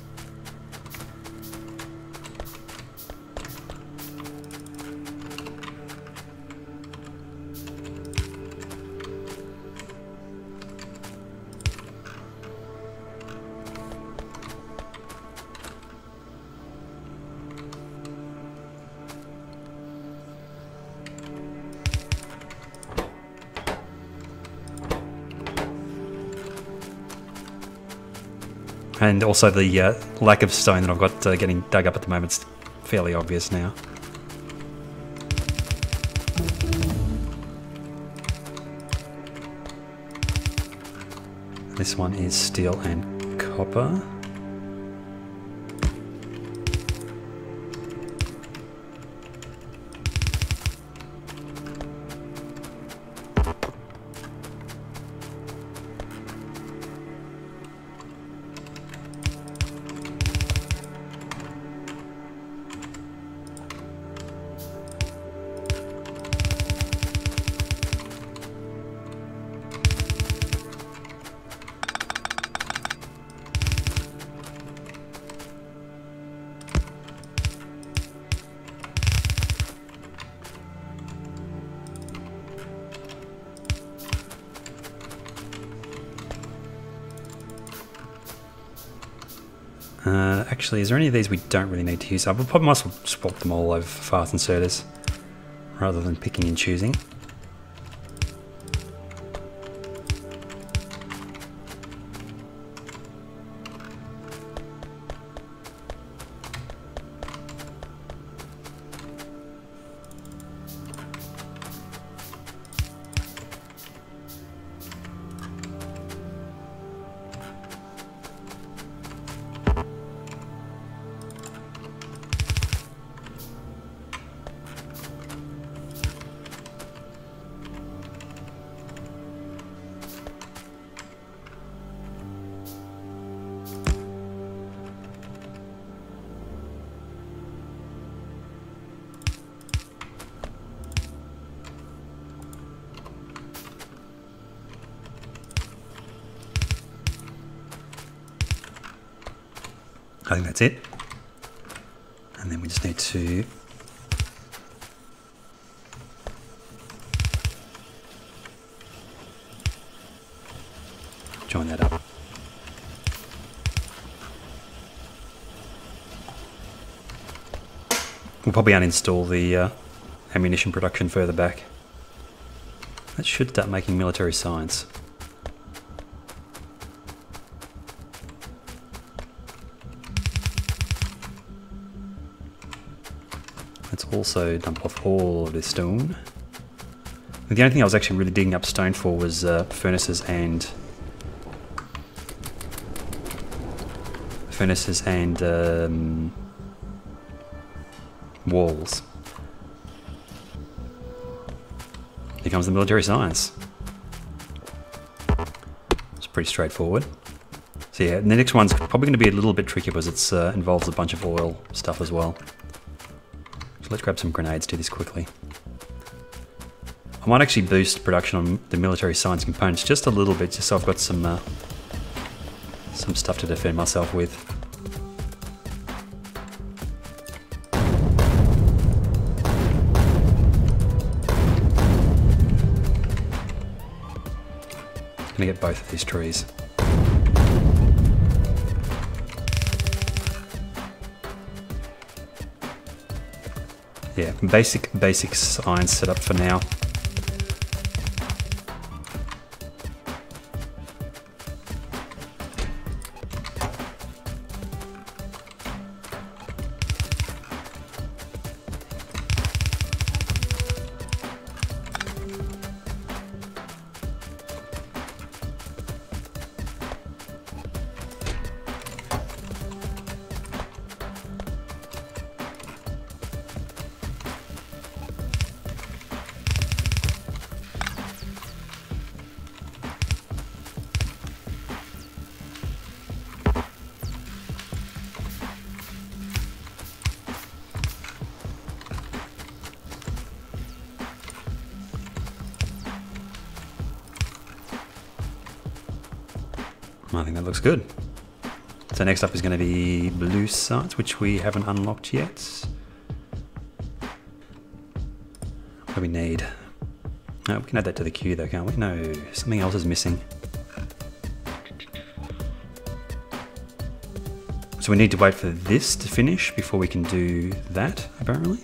And also the lack of stone that I've got getting dug up at the moment is fairly obvious now. This one is steel and copper. Actually, is there any of these we don't really need to use? I probably might as well swap them all over for fast inserters rather than picking and choosing. I think that's it. And then we just need to join that up. We'll probably uninstall the ammunition production further back. That should start making military science. Let's also dump off all of this stone. The only thing I was actually really digging up stone for was furnaces and walls. Here comes the military science. It's pretty straightforward. So yeah, and the next one's probably going to be a little bit trickier because it involves a bunch of oil stuff as well. So let's grab some grenades, do this quickly. I might actually boost production on the military science components just a little bit, just so I've got some stuff to defend myself with. Gonna get both of these trees. Yeah, basic science setup for now. I think that looks good. So next up is going to be blue sites, which we haven't unlocked yet. What do we need? Oh, we can add that to the queue though, can't we? No, something else is missing. So we need to wait for this to finish before we can do that, apparently.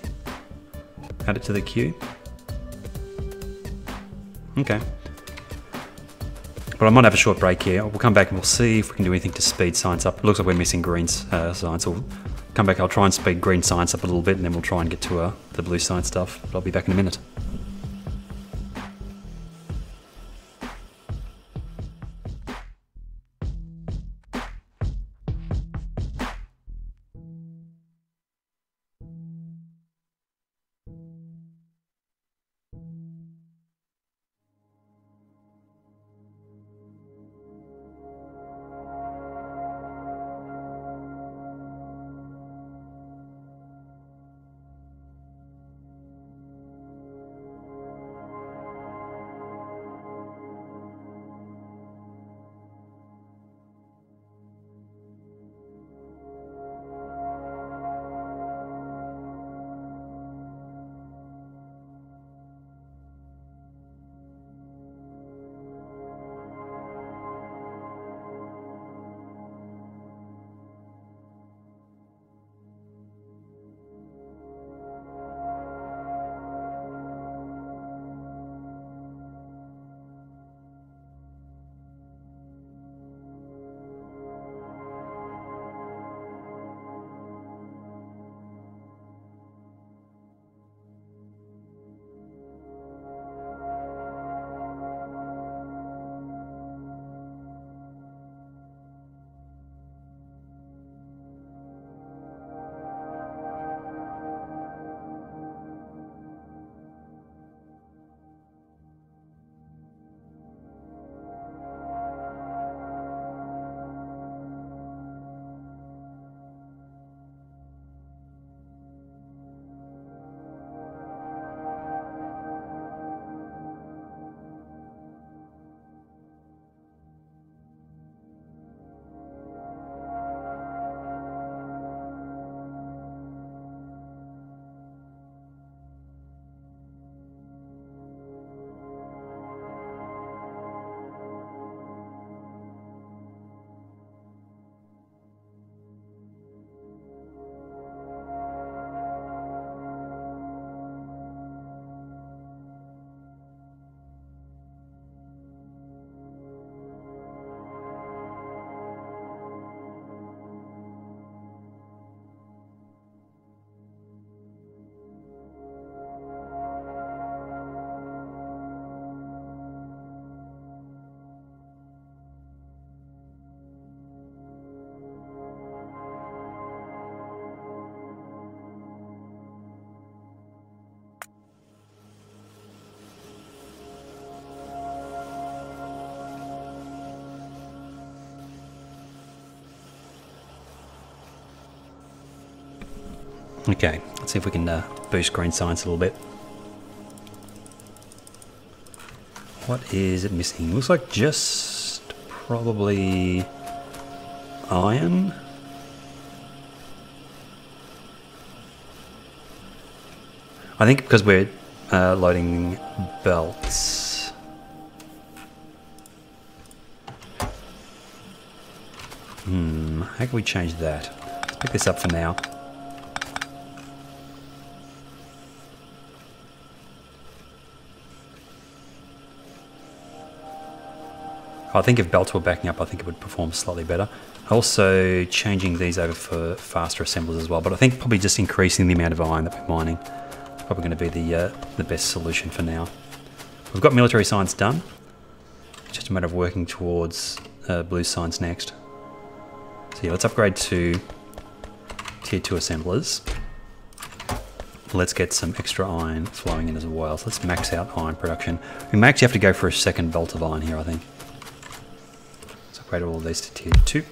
Add it to the queue. Okay. But I might have a short break here. We'll come back and we'll see if we can do anything to speed science up. It looks like we're missing green science. We'll come back, I'll try and speed green science up a little bit, and then we'll try and get to the blue science stuff. But I'll be back in a minute. Okay, let's see if we can boost green science a little bit. What is it missing? Looks like just probably iron. I think because we're loading belts. How can we change that? Let's pick this up for now. I think if belts were backing up, I think it would perform slightly better. Also changing these over for faster assemblers as well, but I think probably just increasing the amount of iron that we're mining is probably going to be the best solution for now. We've got military science done. It's just a matter of working towards blue science next. So yeah, let's upgrade to tier 2 assemblers. Let's get some extra iron flowing in as well. So let's max out iron production. We may actually have to go for a second belt of iron here, I think. Let's upgrade all of these to tier 2.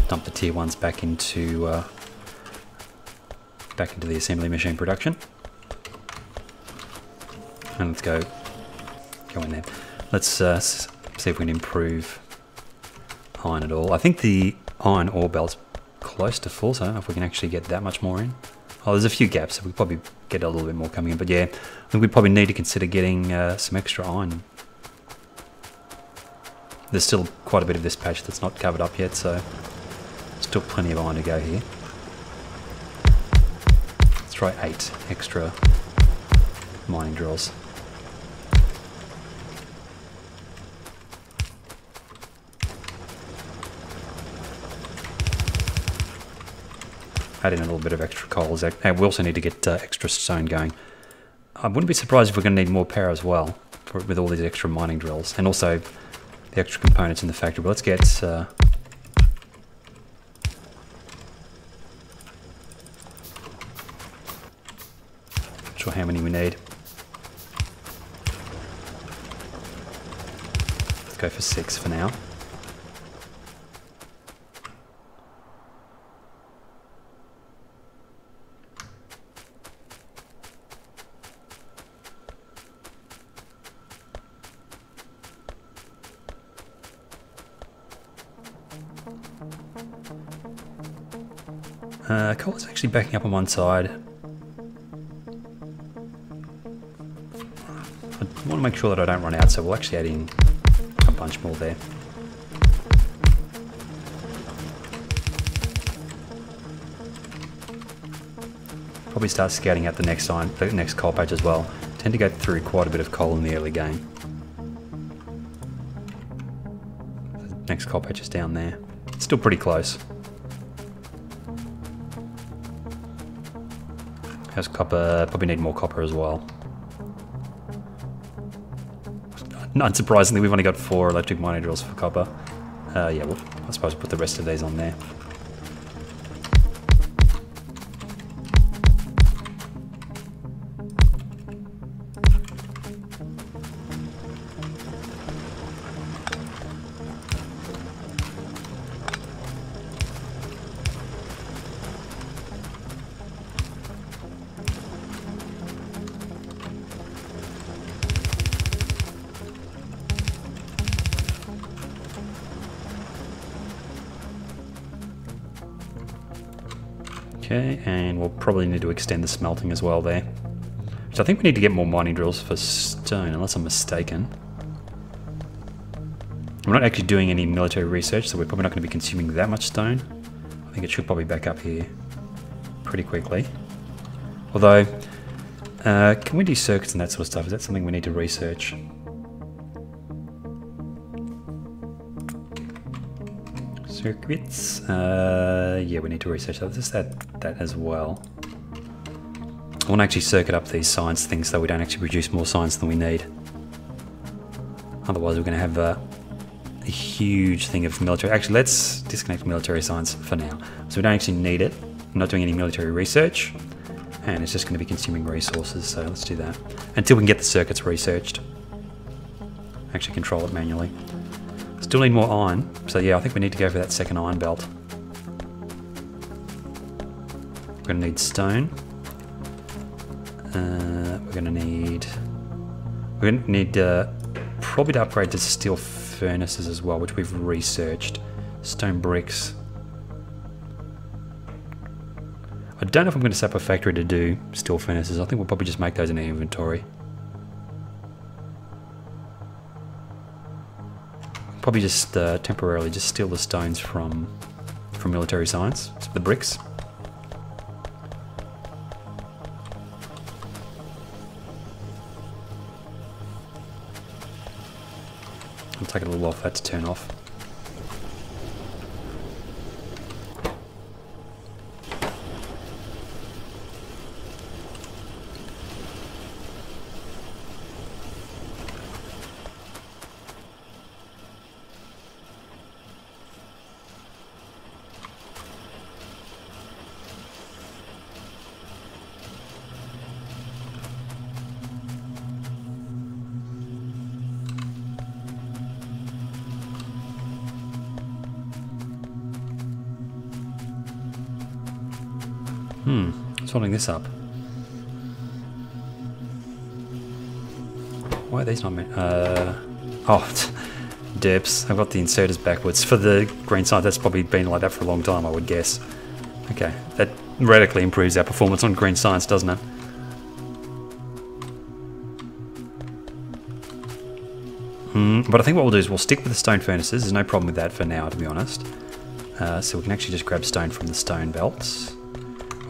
Dump the tier 1s back into the assembly machine production. And let's go in there. Let's see if we can improve iron at all. I think the iron ore belt's close to full, so I don't know if we can actually get that much more in. Oh, there's a few gaps, so we probably get a little bit more coming in. But yeah, I think we probably need to consider getting some extra iron. There's still quite a bit of this patch that's not covered up yet, so still plenty of iron to go here. Let's try 8 extra mining drills. Add in a little bit of extra coals, and we also need to get extra stone going. I wouldn't be surprised if we're going to need more power as well with all these extra mining drills, and also the extra components in the factory. But let's get not sure how many we need. Let's go for 6 for now. Coal is actually backing up on one side. I want to make sure that I don't run out, so we'll actually add in a bunch more there. Probably start scouting out the next coal patch as well. Tend to go through quite a bit of coal in the early game. The next coal patch is down there. It's still pretty close. Has copper, probably need more copper as well. Not surprisingly, we've only got 4 electric mining drills for copper. Yeah, well, I suppose we'll put the rest of these on there. Okay, and we'll probably need to extend the smelting as well there. So I think we need to get more mining drills for stone, unless I'm mistaken. We're not actually doing any military research, so we're probably not going to be consuming that much stone. I think it should probably back up here pretty quickly. Although, can we do circuits and that sort of stuff? Is that something we need to research? Circuits, yeah, we need to research that. Just that as well. I want to actually circuit up these science things so we don't actually produce more science than we need. Otherwise we're going to have a huge thing of military. Actually, let's disconnect military science for now. So we don't actually need it. I'm not doing any military research, and it's just going to be consuming resources, so let's do that. Until we can get the circuits researched. Actually control it manually. Still need more iron, so yeah, I think we need to go for that second iron belt. We're going to need stone. We're going to need probably to upgrade to steel furnaces as well, which we've researched. Stone bricks. I don't know if I'm going to set up a factory to do steel furnaces. I think we'll probably just make those in our inventory. probably just temporarily just steal the stones from military science, so the bricks. It'll take a little while for that to turn off. What's holding this up? Why are these not meant? Oh, derps. I've got the inserters backwards. For the green side, that's probably been like that for a long time, I would guess. Okay, that radically improves our performance on green science, doesn't it? But I think what we'll do is we'll stick with the stone furnaces. There's no problem with that for now, to be honest. So we can actually just grab stone from the stone belts.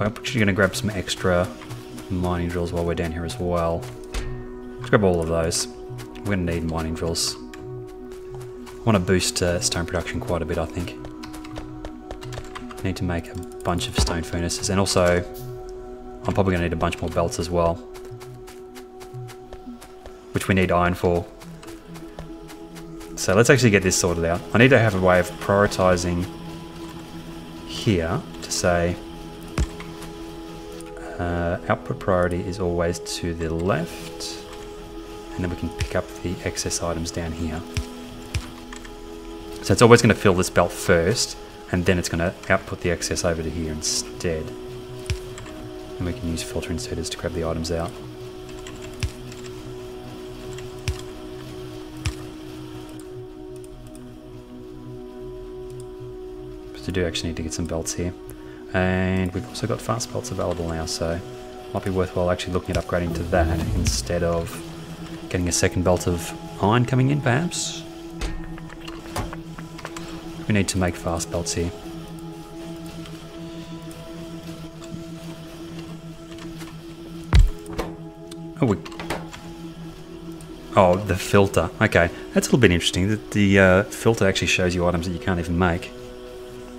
I'm actually going to grab some extra mining drills while we're down here as well. Let's grab all of those. We're going to need mining drills. I want to boost stone production quite a bit, I think. Need to make a bunch of stone furnaces, and also I'm probably going to need a bunch more belts as well, which we need iron for. So let's actually get this sorted out. I need to have a way of prioritizing here to say output priority is always to the left, and then we can pick up the excess items down here. So it's always going to fill this belt first, and then it's going to output the excess over to here instead. And we can use filter inserters to grab the items out. But we do actually need to get some belts here. And we've also got fast belts available now, so might be worthwhile actually looking at upgrading to that instead of getting a second belt of iron coming in, perhaps. We need to make fast belts here. Oh, the filter. Okay, that's a little bit interesting. The filter actually shows you items that you can't even make.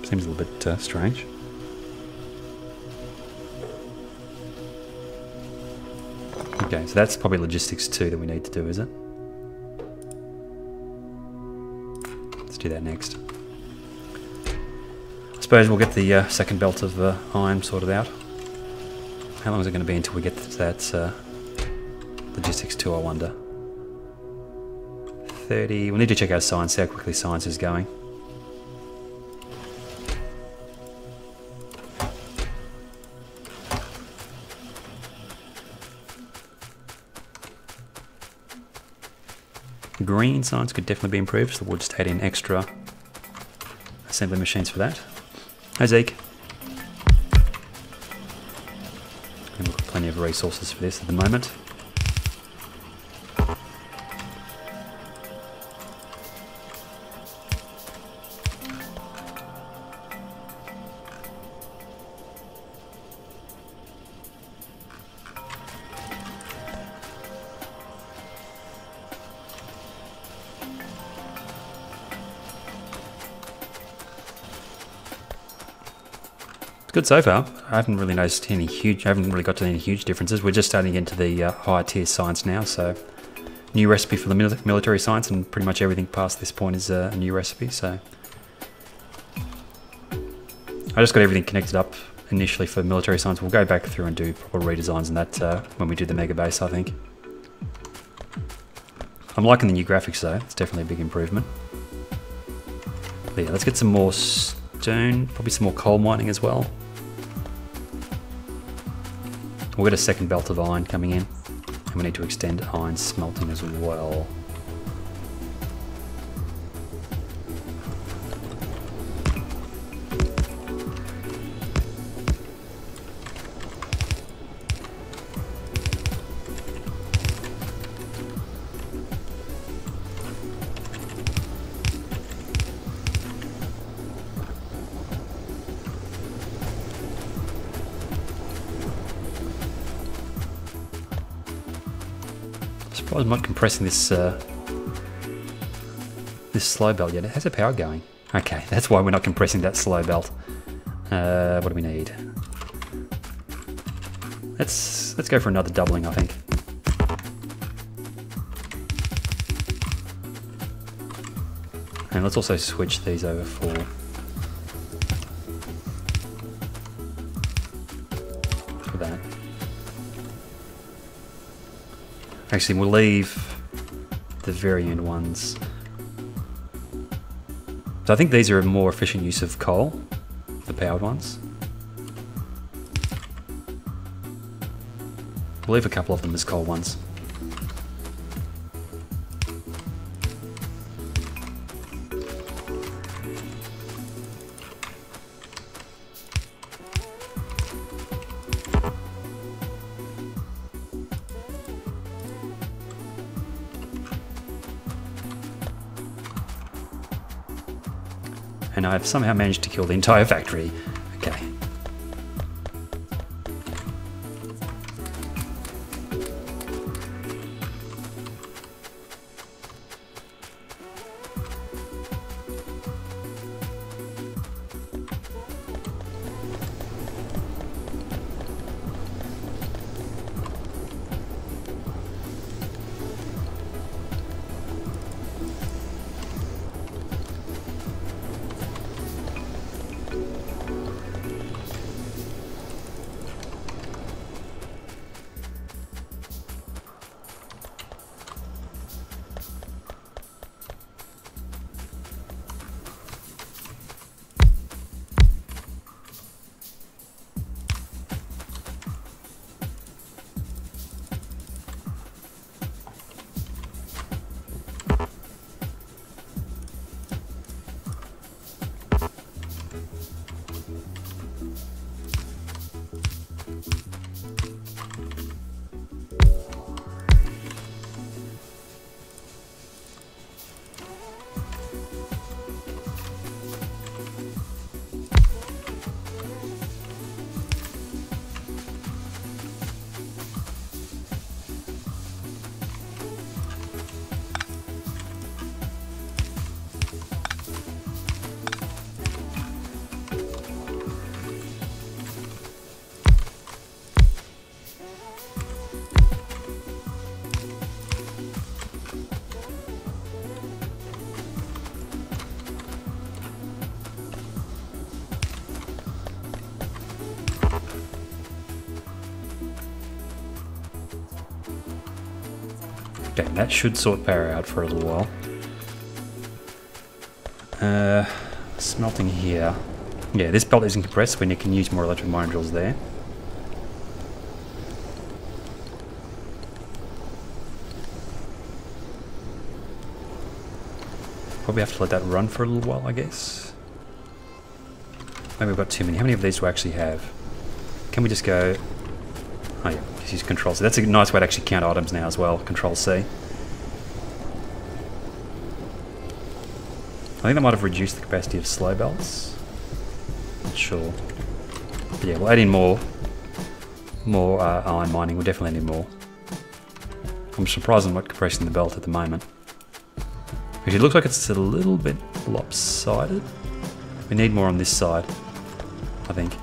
Seems a little bit strange. Okay, so that's probably logistics 2 that we need to do, is it? Let's do that next. I suppose we'll get the second belt of iron sorted out. How long is it going to be until we get to that logistics 2, I wonder? 30. We'll need to check out science, see how quickly science is going. Green science could definitely be improved, so we'll just add in extra assembly machines for that. Hi Zeke. And we've got plenty of resources for this at the moment. Good so far. I haven't really noticed any huge, I haven't really got to any huge differences. We're just starting to get into the higher tier science now, so new recipe for the military science, and pretty much everything past this point is a new recipe, so. I just got everything connected up initially for military science. We'll go back through and do proper redesigns and that when we do the mega base, I think. I'm liking the new graphics though, it's definitely a big improvement. But yeah, let's get some more stone, probably some more coal mining as well. We'll get a second belt of iron coming in, and we need to extend iron smelting as well. I'm not compressing this this slow belt yet. It has a power going. Okay, that's why we're not compressing that slow belt. What do we need? Let's go for another doubling, I think. And let's also switch these over for that. Actually, we'll leave the very end ones. So I think these are a more efficient use of coal, the powered ones. We'll leave a couple of them as coal ones. And I've somehow managed to kill the entire factory. Okay. Okay, that should sort power out for a little while. Smelting here. Yeah, this belt isn't compressed, so we can use more electric mine drills there. Probably have to let that run for a little while, I guess. Maybe we've got too many. How many of these do we actually have? Can we just go... Oh yeah, just use Control C. That's a nice way to actually count items now as well. Control C. I think that might have reduced the capacity of slow belts. Not sure. But yeah, we'll add in more iron mining. We'll definitely need more. I'm surprised I'm not compressing the belt at the moment. Actually, it looks like it's a little bit lopsided. We need more on this side, I think.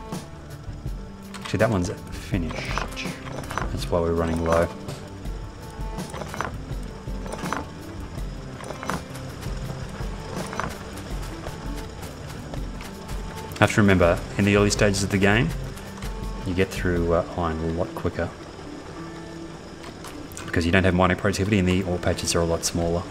Actually, that one's finished. That's why we're running low. I have to remember, in the early stages of the game, you get through iron a lot quicker. Because you don't have mining productivity and the ore patches are a lot smaller.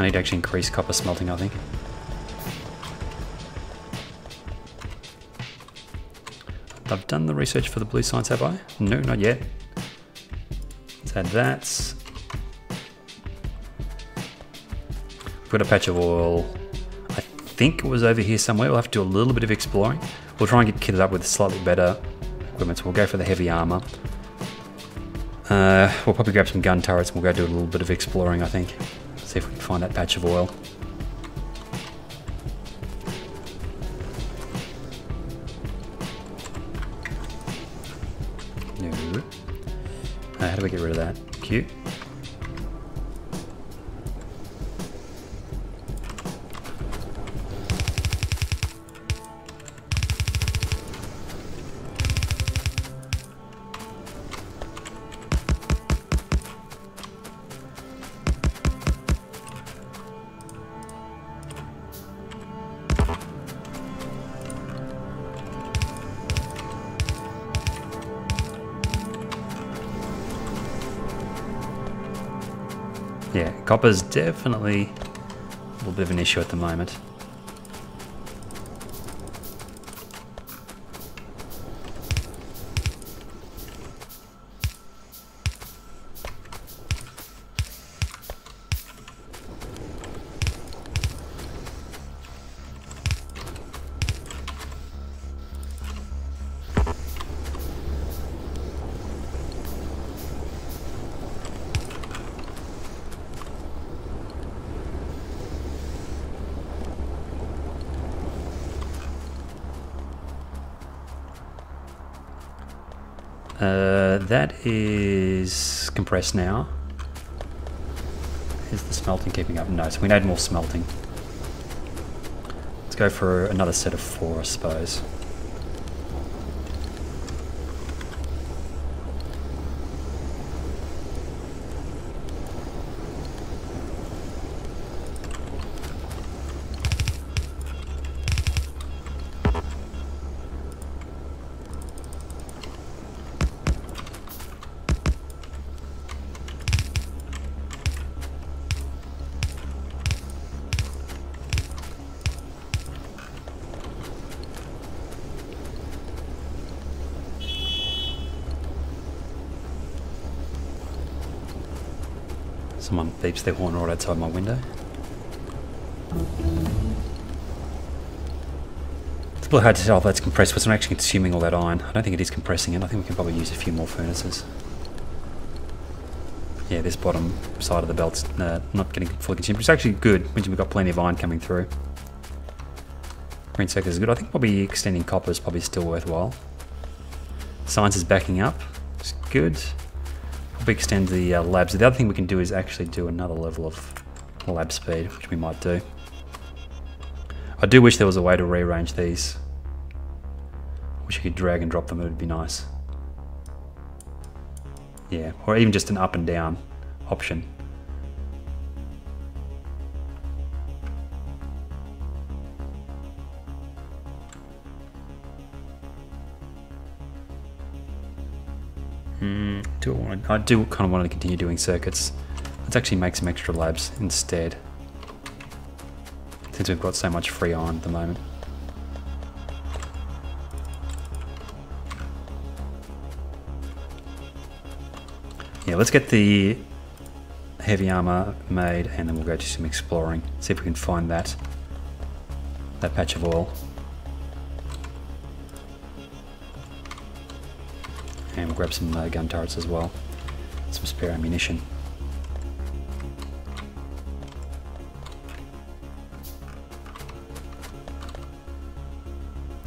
I need to actually increase copper smelting, I think. I've done the research for the blue science, have I? No, not yet. Let's add that. We've got a patch of oil. I think it was over here somewhere. We'll have to do a little bit of exploring. We'll try and get kitted up with slightly better equipment, so we'll go for the heavy armor. We'll probably grab some gun turrets and we'll go do a little bit of exploring, I think. See if we can find that patch of oil. No. How do we get rid of that? Q. Yeah, copper's definitely a little bit of an issue at the moment. That is compressed now. Is the smelting keeping up? No, so we need more smelting. Let's go for another set of 4, I suppose. Someone beeps their horn right outside my window. It's a little hard to tell if that's compressed, but it's not actually consuming all that iron. I don't think it is compressing it. I think we can probably use a few more furnaces. Yeah, this bottom side of the belt's not getting fully consumed, which is actually good. Means we've got plenty of iron coming through. Green sector is good. I think probably extending copper is probably still worthwhile. Science is backing up. It's good. Probably extend the labs. The other thing we can do is actually do another level of lab speed, which we might do. I do wish there was a way to rearrange these. I wish you could drag and drop them, it would be nice. Yeah, or even just an up and down option. I do kind of want to continue doing circuits. Let's actually make some extra labs instead, since we've got so much free iron at the moment. Yeah, let's get the heavy armor made and then we'll go do some exploring. See if we can find that patch of oil. And we'll grab some gun turrets as well. Some spare ammunition.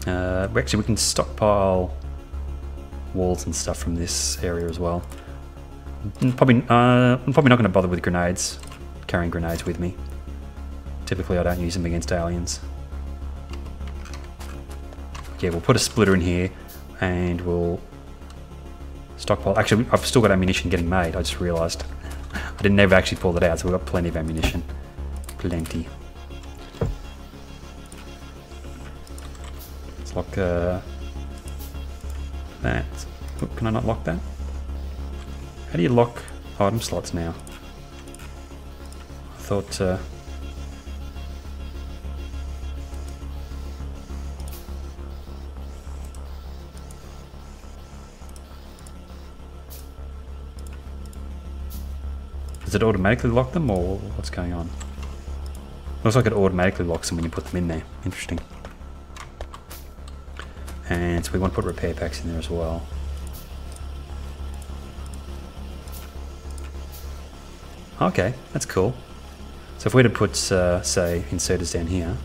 Actually, we can stockpile walls and stuff from this area as well. I'm probably not going to bother with grenades, carrying grenades with me. Typically I don't use them against aliens. Yeah, we'll put a splitter in here and we'll stockpile. Actually, I've still got ammunition getting made, I just realised. I didn't ever actually pull that out, so we've got plenty of ammunition. Plenty. Let's lock that. Oh, can I not lock that? How do you lock item slots now? I thought it automatically lock them, or what's going on? Looks like it automatically locks them when you put them in there. Interesting. And so we want to put repair packs in there as well. Okay, that's cool. So if we were to put, say, inserters down here.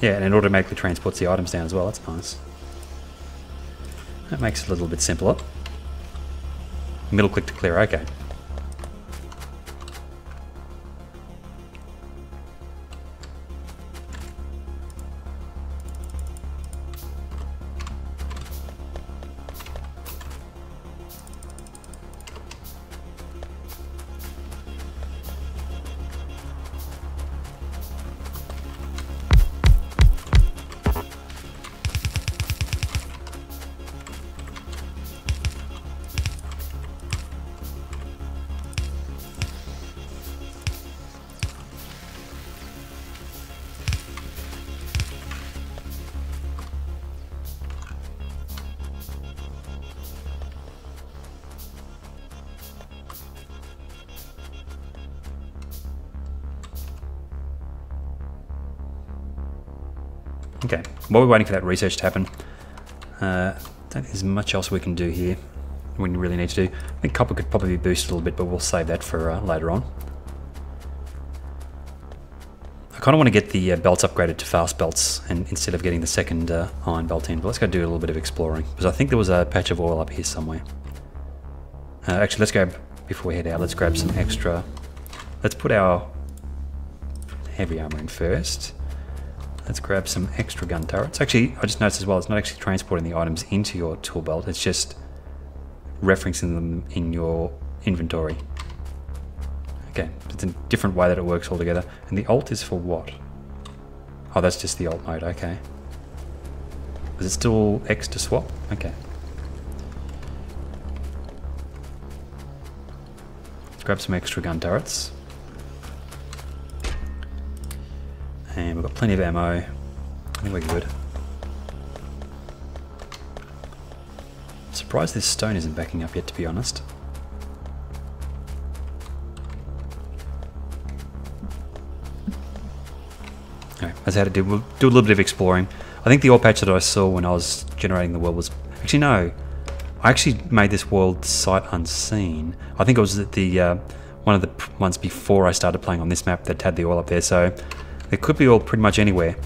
Yeah, and it automatically transports the items down as well. That's nice. That makes it a little bit simpler. Middle click to clear, okay. Okay, while we're waiting for that research to happen, don't think there's much else we can do here. We really need to do. I think copper could probably be boosted a little bit, but we'll save that for later on. I kind of want to get the belts upgraded to fast belts, and instead of getting the second iron belt in. But let's go do a little bit of exploring, because I think there was a patch of oil up here somewhere. Actually, let's grab, before we head out, let's grab some extra. Let's put our heavy armor in first. Let's grab some extra gun turrets. Actually, I just noticed as well, it's not actually transporting the items into your tool belt, it's just referencing them in your inventory. Okay, it's a different way that it works altogether. And the alt is for what? Oh, that's just the alt mode, okay. Is it still X to swap? Okay. Let's grab some extra gun turrets. And we've got plenty of ammo. I think we're good. Surprised this stone isn't backing up yet, to be honest. Okay, that's how to do. We'll do a little bit of exploring. I think the oil patch that I saw when I was generating the world was... Actually, no. I actually made this world sight unseen. I think it was the one of the ones before I started playing on this map that had the oil up there, so... There could be oil pretty much anywhere.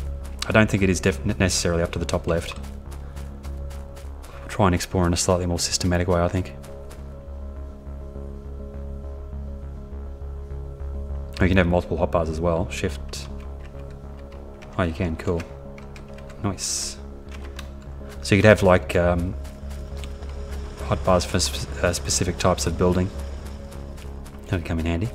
I don't think it is necessarily up to the top left. We'll try and explore in a slightly more systematic way, I think. Oh, you can have multiple hotbars as well. Shift. Oh, you can. Cool. Nice. So you could have like hotbars for specific types of building. That would come in handy.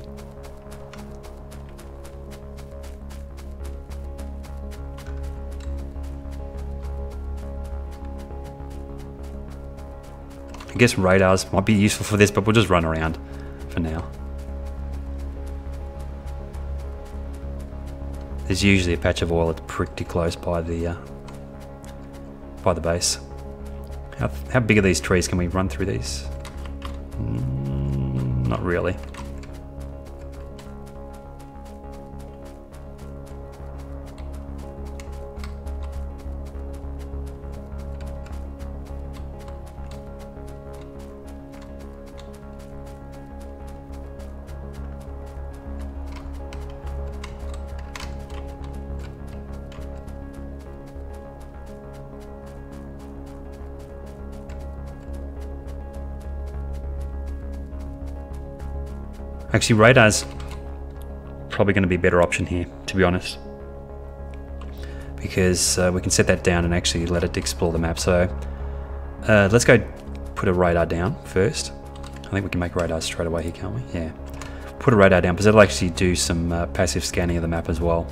I guess radars might be useful for this, but we'll just run around for now. There's usually a patch of oil that's pretty close by the base. How big are these trees? Can we run through these? Not really. Actually, radar's probably going to be a better option here, to be honest. Because we can set that down and actually let it explore the map. So let's go put a radar down first. I think we can make radars straight away here, can't we? Yeah. Put a radar down, because it'll actually do some passive scanning of the map as well.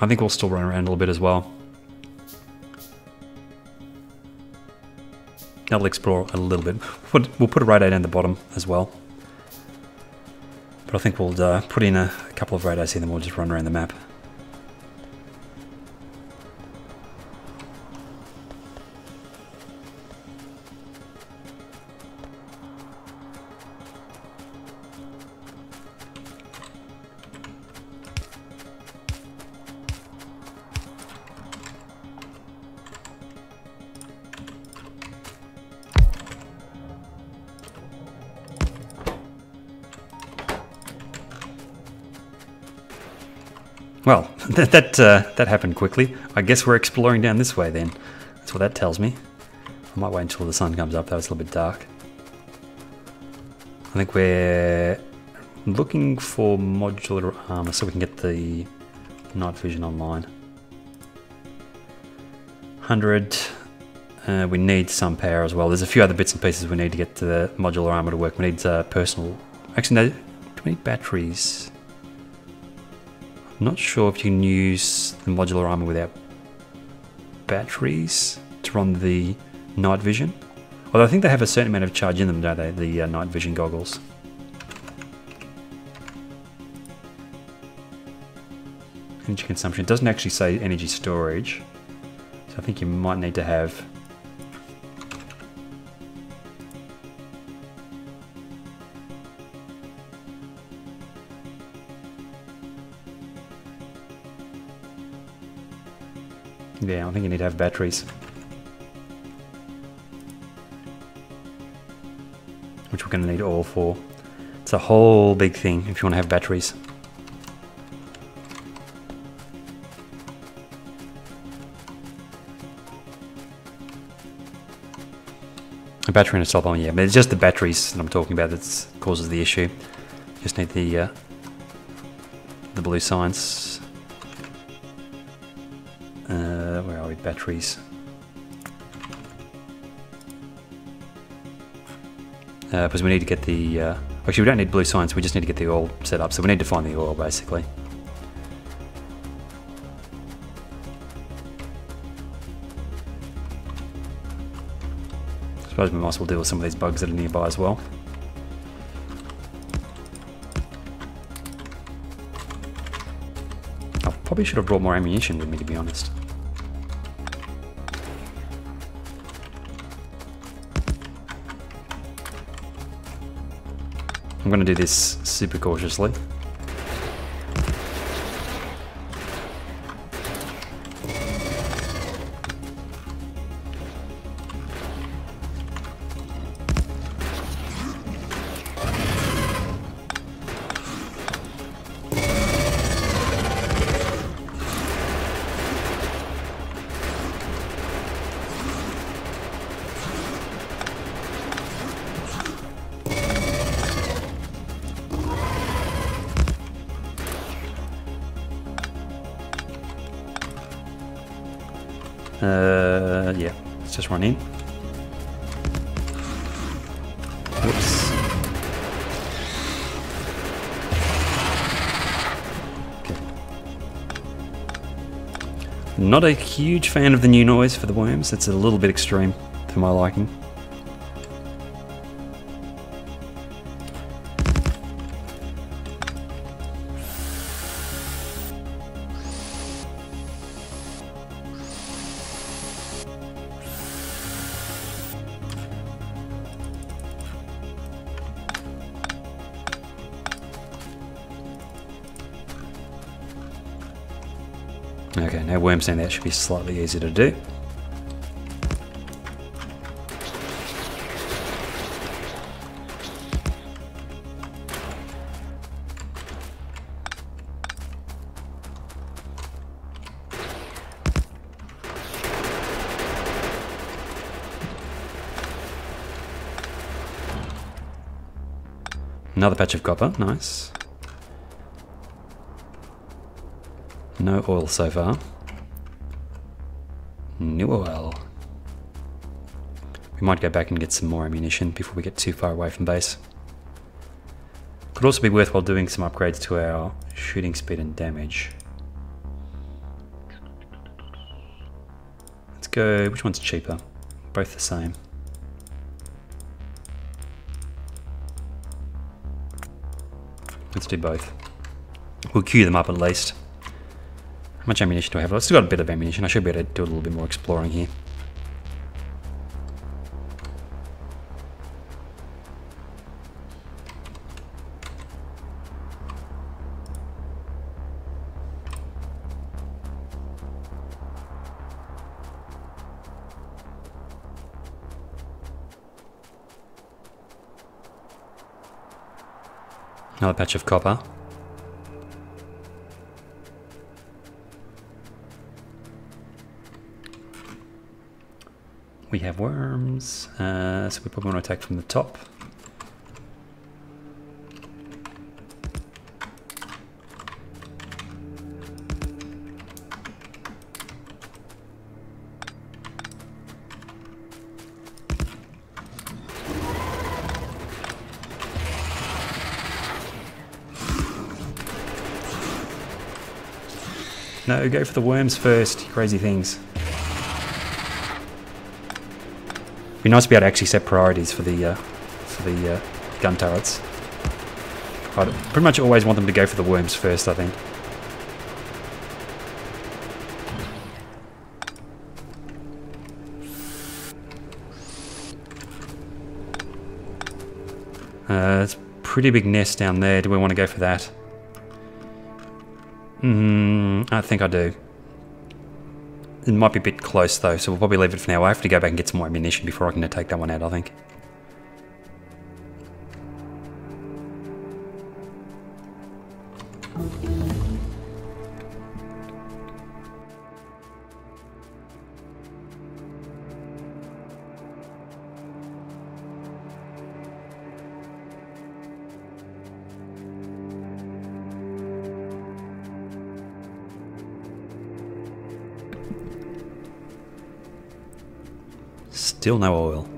I think we'll still run around a little bit as well. I'll explore a little bit. We'll put a radar down the bottom as well. But I think we'll put in a couple of radars here, then we'll just run around the map. Well, that happened quickly. I guess we're exploring down this way then. That's what that tells me. I might wait until the sun comes up, though it's a little bit dark. I think we're looking for modular armor so we can get the night vision online. 100. We need some power as well. There's a few other bits and pieces we need to get the modular armor to work. We need personal... Actually, no, do we need batteries? I'm not sure if you can use the modular armor without batteries to run the night vision. Although I think they have a certain amount of charge in them, don't they? The night vision goggles. Energy consumption. It doesn't actually say energy storage. So I think you might need to have... Yeah, I think you need to have batteries. Which we're going to need all for. It's a whole big thing if you want to have batteries. A battery and a stop on, yeah, but it's just the batteries that I'm talking about that causes the issue. Just need the blue science. Where are we? Batteries. Because we need to get the... actually, we don't need blue science, we just need to get the oil set up. So we need to find the oil, basically. I suppose we might as well deal with some of these bugs that are nearby as well. I probably should have brought more ammunition with me, to be honest. I'm going to do this super cautiously. Yeah, let's just run in. Whoops. Okay. Not a huge fan of the new noise for the worms. It's a little bit extreme for my liking. Okay, now worm saying that should be slightly easier to do. Another patch of copper, nice. No oil so far. No oil. We might go back and get some more ammunition before we get too far away from base. Could also be worthwhile doing some upgrades to our shooting speed and damage. Let's go, which one's cheaper? Both the same. Let's do both. We'll queue them up at least. How much ammunition do I have? I've still got a bit of ammunition. I should be able to do a little bit more exploring here. Another patch of copper. We have worms, so we probably want to attack from the top. No, go for the worms first, you crazy things. Be nice to be able to actually set priorities for the gun turrets. I'd pretty much always want them to go for the worms first, I think. It's a pretty big nest down there. Do we want to go for that? I think I do. It might be a bit close though, so we'll probably leave it for now. I have to go back and get some more ammunition before I can take that one out, I think. Still no oil.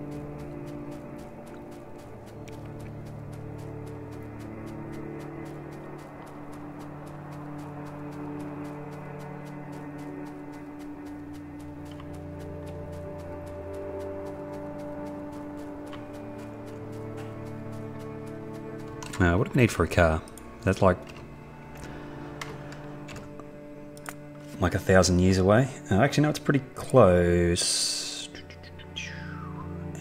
What do we need for a car? That's like 1,000 years away. Actually, no, it's pretty close.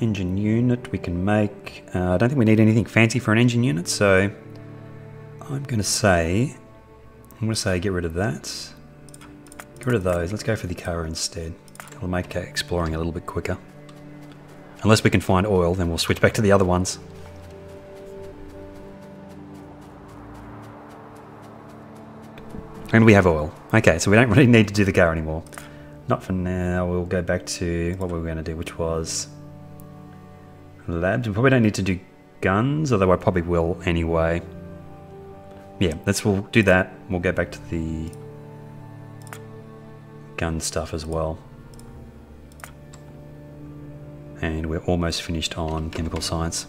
Engine unit we can make. I don't think we need anything fancy for an engine unit, so I'm going to say get rid of that. Get rid of those. Let's go for the car instead. It'll make exploring a little bit quicker. Unless we can find oil, then we'll switch back to the other ones. And we have oil. Okay, so we don't really need to do the car anymore. Not for now. We'll go back to what we were going to do, which was labs. We probably don't need to do guns, although I probably will anyway. Yeah, we'll do that. We'll go back to the gun stuff as well. And we're almost finished on chemical science.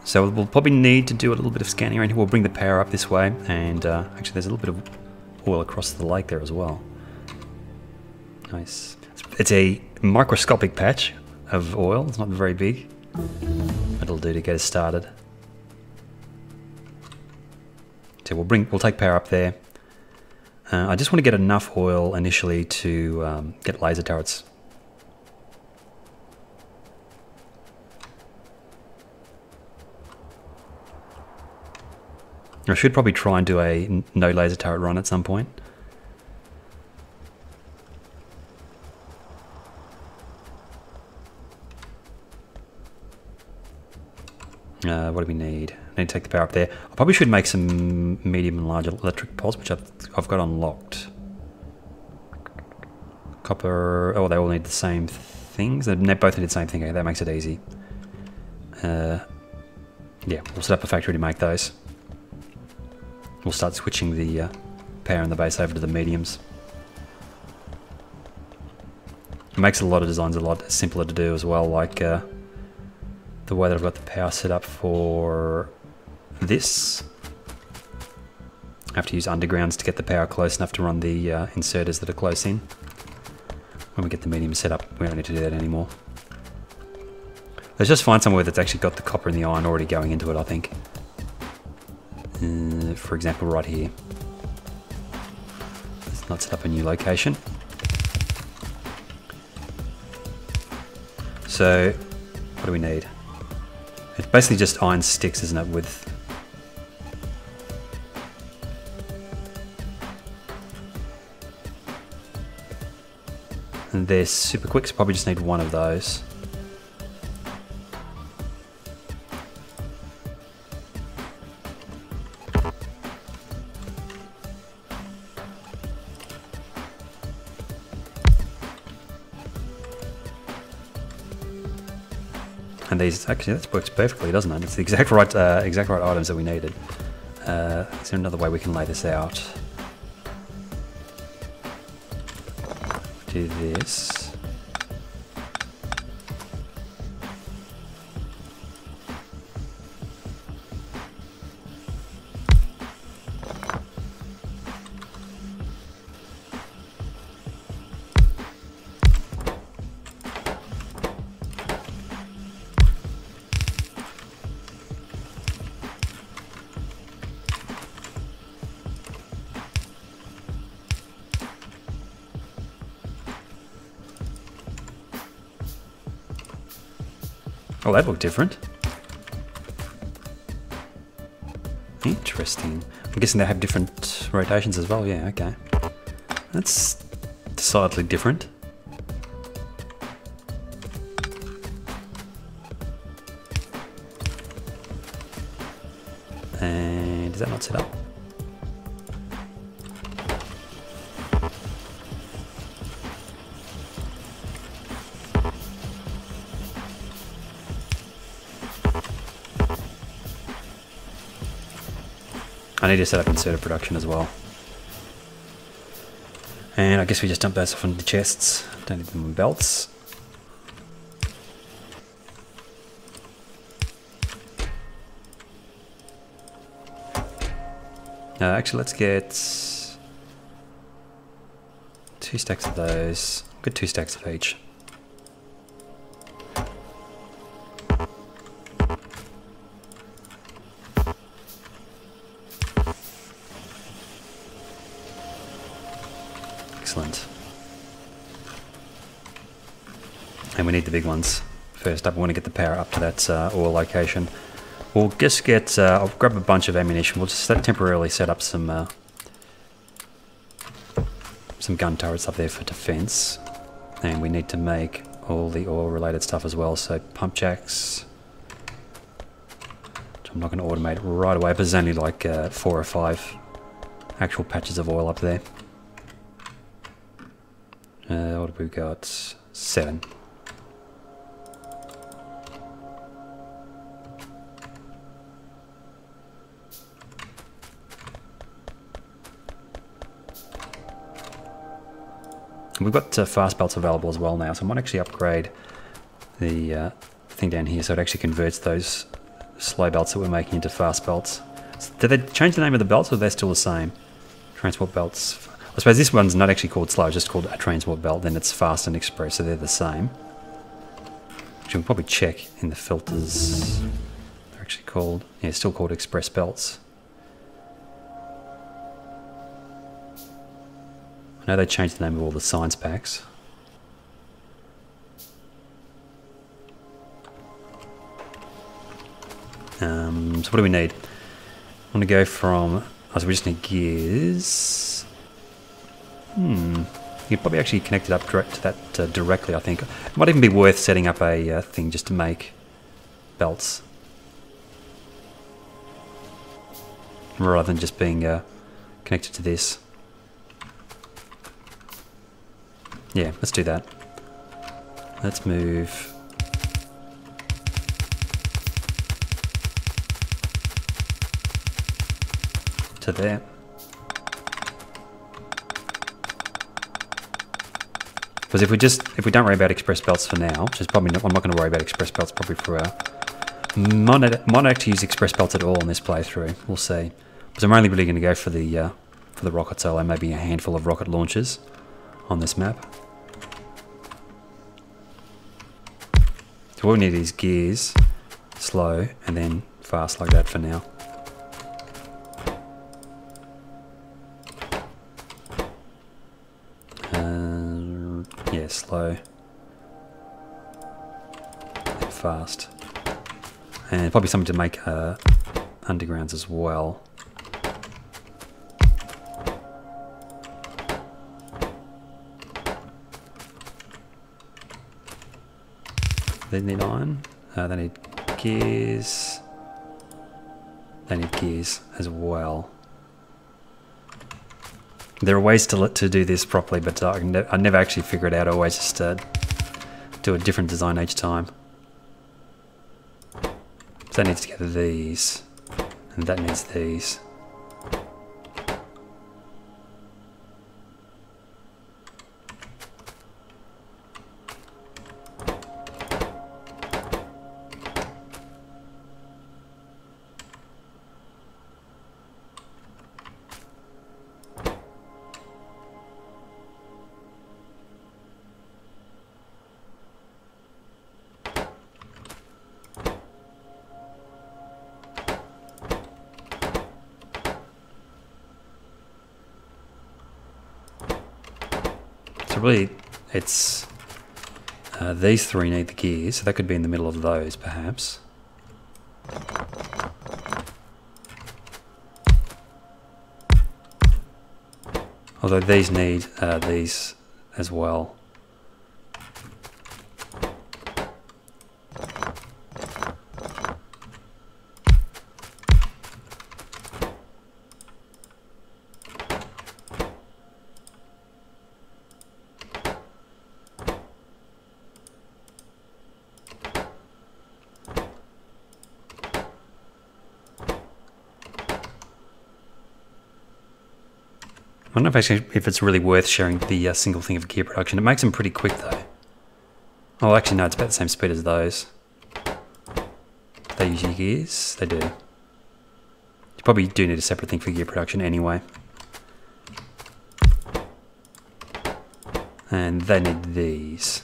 So we'll probably need to do a little bit of scanning around here. We'll bring the power up this way, and actually there's a little bit of oil across the lake there as well. Nice. It's a microscopic patch of oil. It's not very big. It'll do to get us started. So we'll take power up there. I just want to get enough oil initially to get laser turrets. I should probably try and do a no laser turret run at some point. What do we need? I need to take the power up there. I probably should make some medium and large electric poles, which I've got unlocked. Copper. Oh, they all need the same things. They both need the same thing. Okay, that makes it easy. Yeah, we'll set up a factory to make those. We'll start switching the power in the base over to the mediums. It makes a lot of designs a lot simpler to do as well, like the way that I've got the power set up for this. I have to use undergrounds to get the power close enough to run the inserters that are close in. When we get the medium set up, we don't need to do that anymore. Let's just find somewhere that's actually got the copper and the iron already going into it, I think. For example, right here. Let's not set up a new location. So, what do we need? It's basically just iron sticks, isn't it, with... And they're super quick, so probably just need one of those. And these, actually, that works perfectly, doesn't it? It's the exact right items that we needed. Is there another way we can lay this out? Do this. Oh, that looked different. Interesting. I'm guessing they have different rotations as well. Yeah, okay. That's decidedly different. And is that not set up? I need to set up inserter production as well. And I guess we just dump those off into the chests. Don't need them on belts. Actually, let's get 2 stacks of those. Get 2 stacks of each. Excellent. And we need the big ones. First up, we want to get the power up to that ore location. We'll just get, I'll grab a bunch of ammunition. We'll just temporarily set up some gun turrets up there for defense. And we need to make all the ore related stuff as well. So pump jacks, which I'm not going to automate right away, but there's only like 4 or 5 actual patches of oil up there. What have we got? 7. We've got fast belts available as well now, so I might actually upgrade the thing down here so it actually converts those slow belts that we're making into fast belts. So did they change the name of the belts, or are they still the same? Transport belts. I suppose this one's not actually called slow, it's just called a transport belt, then it's fast and express, so they're the same. Actually, we'll probably check in the filters. They're actually called, yeah, still called express belts. I know they changed the name of all the science packs. So what do we need? I want to go from, oh, so we just need gears. You could probably actually connect it up direct to that directly, I think. It might even be worth setting up a thing just to make belts. Rather than just being connected to this. Yeah, let's do that. Let's move to there. Because if we don't worry about express belts for now, which is probably not, I'm not going to worry about express belts probably for Might actually use express belts at all in this playthrough. We'll see. Because I'm only really going to go for the rocket solo, maybe a handful of rocket launches on this map. So what we need is gears, slow, and then fast like that for now. Yeah, slow, and fast. And probably something to make undergrounds as well. They need iron. They need gears. They need gears as well. There are ways to do this properly, but I never actually figure it out. I always just do a different design each time. So that needs to get these, and that needs these. So really, it's these three need the gears, so that could be in the middle of those, perhaps. Although these need these as well. I don't know if it's really worth sharing the single thing of gear production. It makes them pretty quick though. Oh, actually no, it's about the same speed as those. They use your gears? They do. You probably do need a separate thing for gear production anyway. And they need these.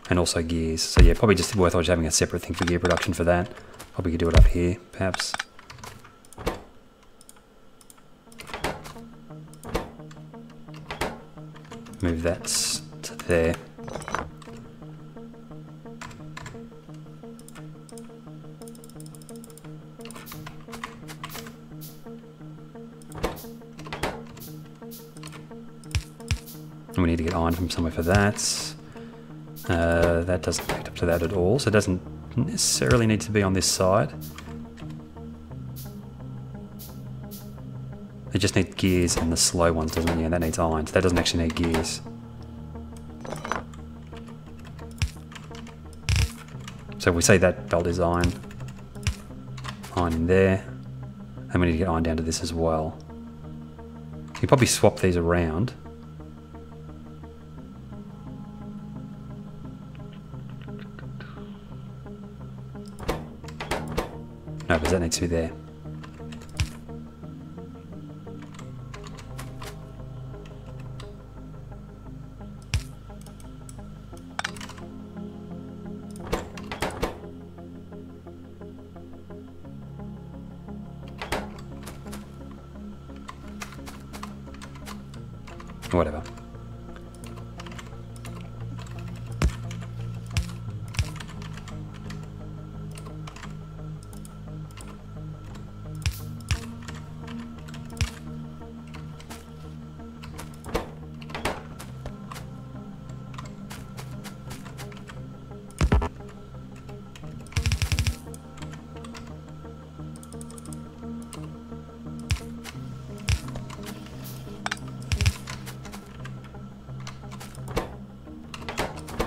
And also gears. So yeah, probably just worthwhile just having a separate thing for gear production for that. Probably could do it up here, perhaps. Move that to there. And we need to get iron from somewhere for that. That doesn't connect up to that at all, so it doesn't necessarily need to be on this side. It just needs gears and the slow ones, doesn't it? Yeah, that needs iron. So that doesn't actually need gears. So we say that belt is iron. Iron in there. And we need to get iron down to this as well. You can probably swap these around. No, because that needs to be there. Whatever.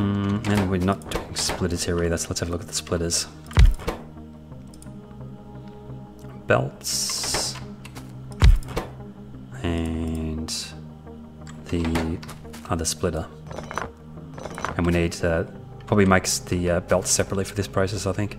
And we're not doing splitters here either, so let's have a look at the splitters. Belts. And the other splitter. And we need Probably makes the belts separately for this process, I think.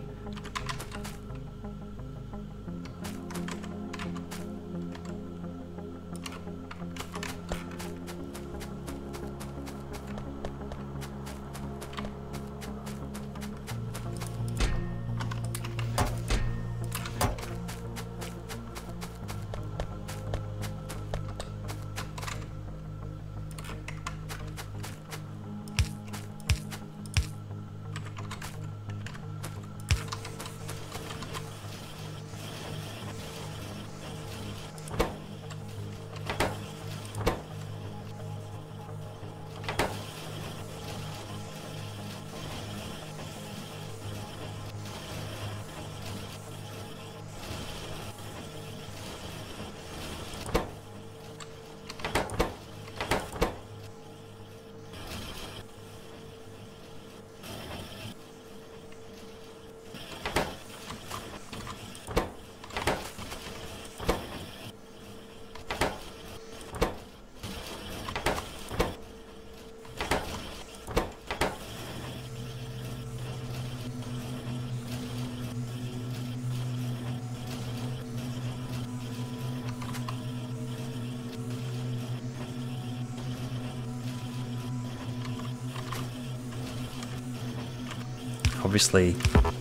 Obviously,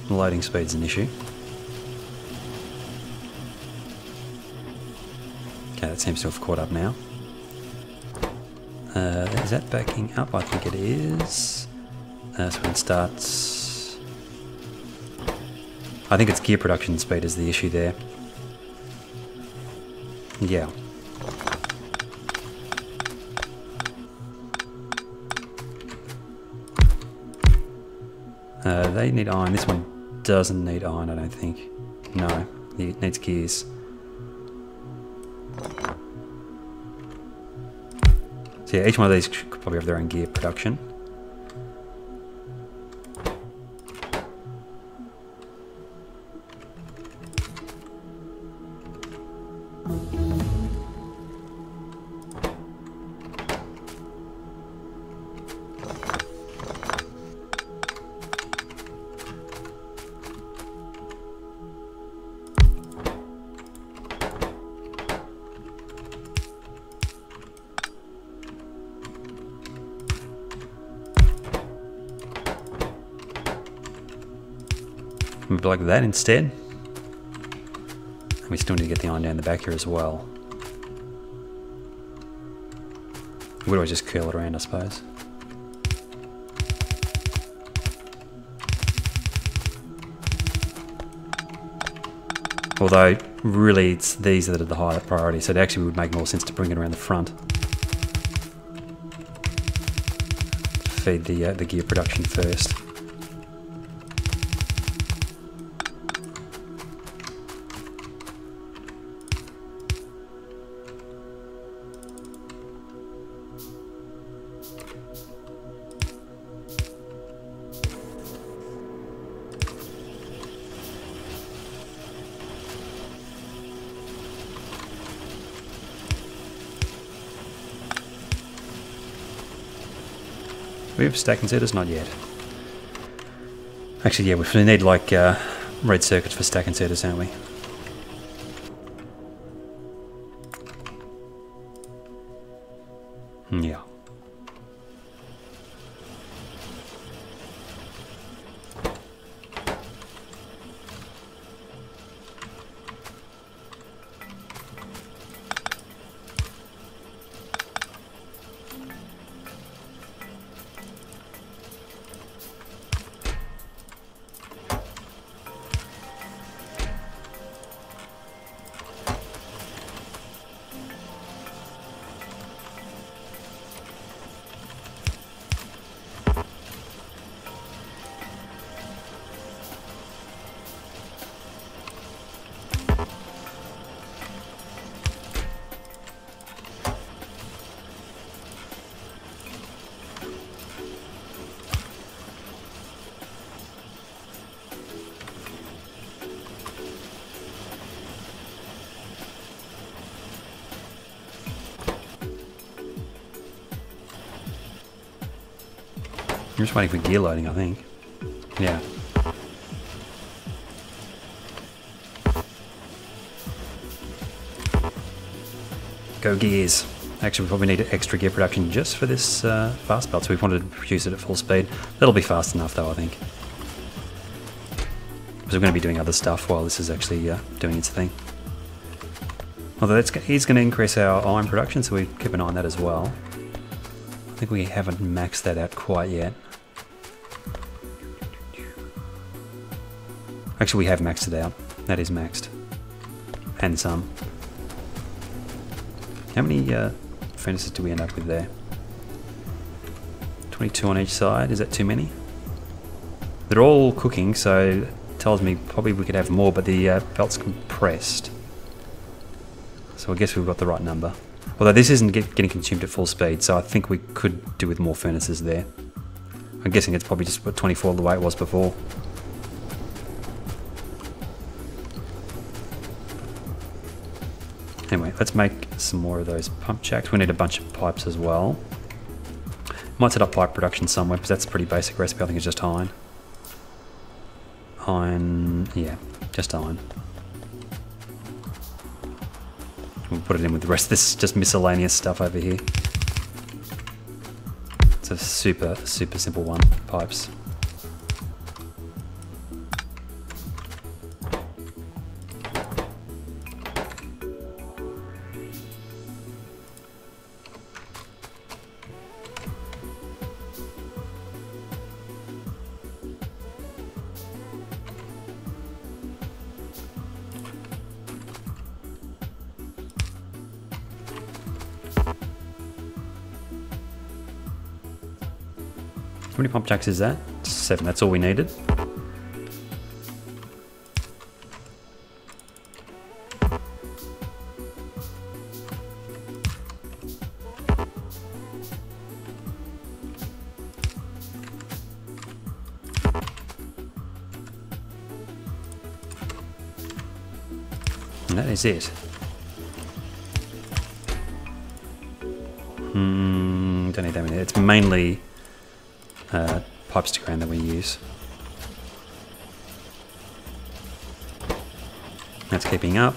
loading speed's an issue. Okay, that seems to have caught up now. Is that backing up? I think it is. So when it starts... I think it's gear production speed is the issue there. Yeah. They need iron. This one doesn't need iron, I don't think. No, it needs gears. So yeah, each one of these could probably have their own gear production. Like that instead. And we still need to get the iron down the back here as well. Where do I just curl it around, I suppose? Although, really, it's these that are the higher priority, so it actually would make more sense to bring it around the front. Feed the gear production first. We have stack inserters? Not yet. Actually, yeah, we need like red circuits for stack inserters, don't we? Yeah. just waiting for gear loading, I think. Yeah. Go gears. Actually, we probably need extra gear production just for this fast belt, so we wanted to produce it at full speed. That'll be fast enough though, I think. Because we're going to be doing other stuff while this is actually doing its thing. Although it's going to increase our iron production, so we keep an eye on that as well. I think we haven't maxed that out quite yet. Actually, we have maxed it out. That is maxed. And some. How many furnaces do we end up with there? 22 on each side. Is that too many? They're all cooking, so it tells me probably we could have more, but the belt's compressed. So I guess we've got the right number. Although this isn't getting consumed at full speed, so I think we could do with more furnaces there. I'm guessing it's probably just 24 the way it was before. Anyway, let's make some more of those pump jacks. We need a bunch of pipes as well. Might set up pipe production somewhere, because that's a pretty basic recipe. I think it's just iron. Iron, yeah, just iron. We'll put it in with the rest of this just miscellaneous stuff over here. It's a super simple one, pipes. How many pump jacks is that? 7, that's all we needed. And that is it. Don't need that many. It's mainly pipes to ground that we use. That's keeping up.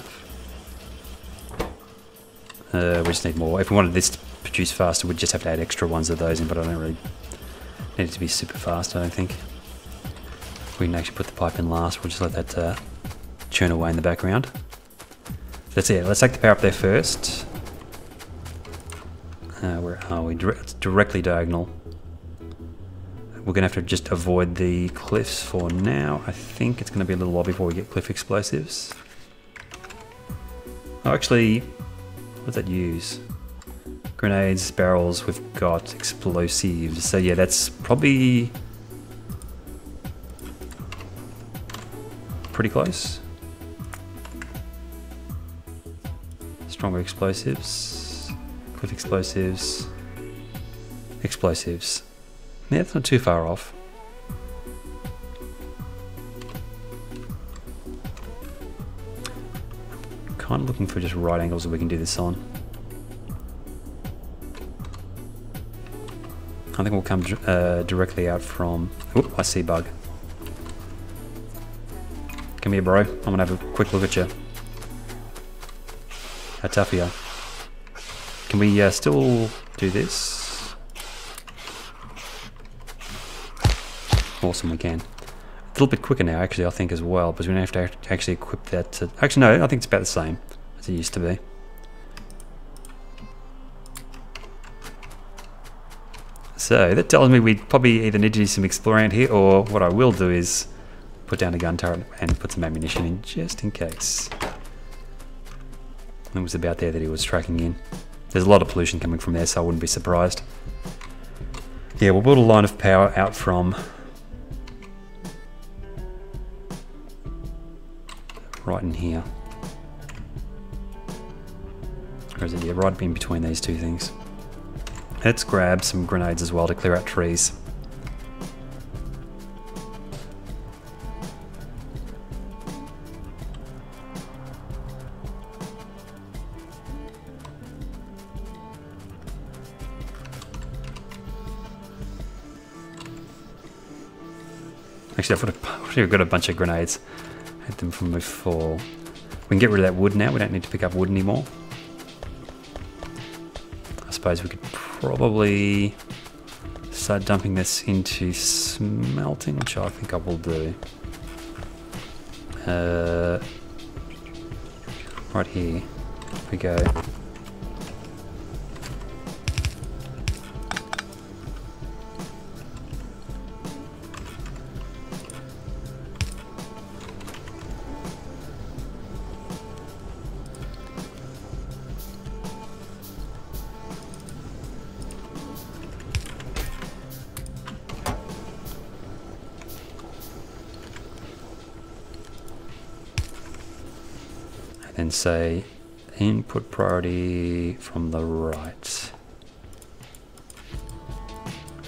We just need more. If we wanted this to produce faster, we'd just have to add extra ones of those in, but I don't really need it to be super fast, I don't think. We can actually put the pipe in last. We'll just let that churn away in the background. That's it. Let's take the power up there first. Where are we? It's directly diagonal. We're going to have to just avoid the cliffs for now. I think it's going to be a little while before we get cliff explosives. Oh, actually, what does that use? Grenades, barrels, we've got explosives. So yeah, that's probably pretty close. Stronger explosives, cliff explosives, explosives. Yeah, it's not too far off. Kind of looking for just right angles that we can do this on. I think we'll come directly out from... Oop, I see bug. Come here, bro. I'm gonna have a quick look at you. How tough are you? Can we still do this? Awesome, we can. A little bit quicker now, actually, I think, as well, because we don't have to actually equip that to... Actually, no, I think it's about the same as it used to be. So, that tells me we probably either need to do some exploring out here, or what I will do is put down a gun turret and put some ammunition in, just in case. It was about there that he was tracking in. There's a lot of pollution coming from there, so I wouldn't be surprised. Yeah, we'll build a line of power out from... right in here. Or is it, yeah, right in between these two things. Let's grab some grenades as well to clear out trees. Actually, I've got a bunch of grenades. I had them from before. We can get rid of that wood now. We don't need to pick up wood anymore. I suppose we could probably start dumping this into smelting, which I think I will do. Right here we go. And say input priority from the right.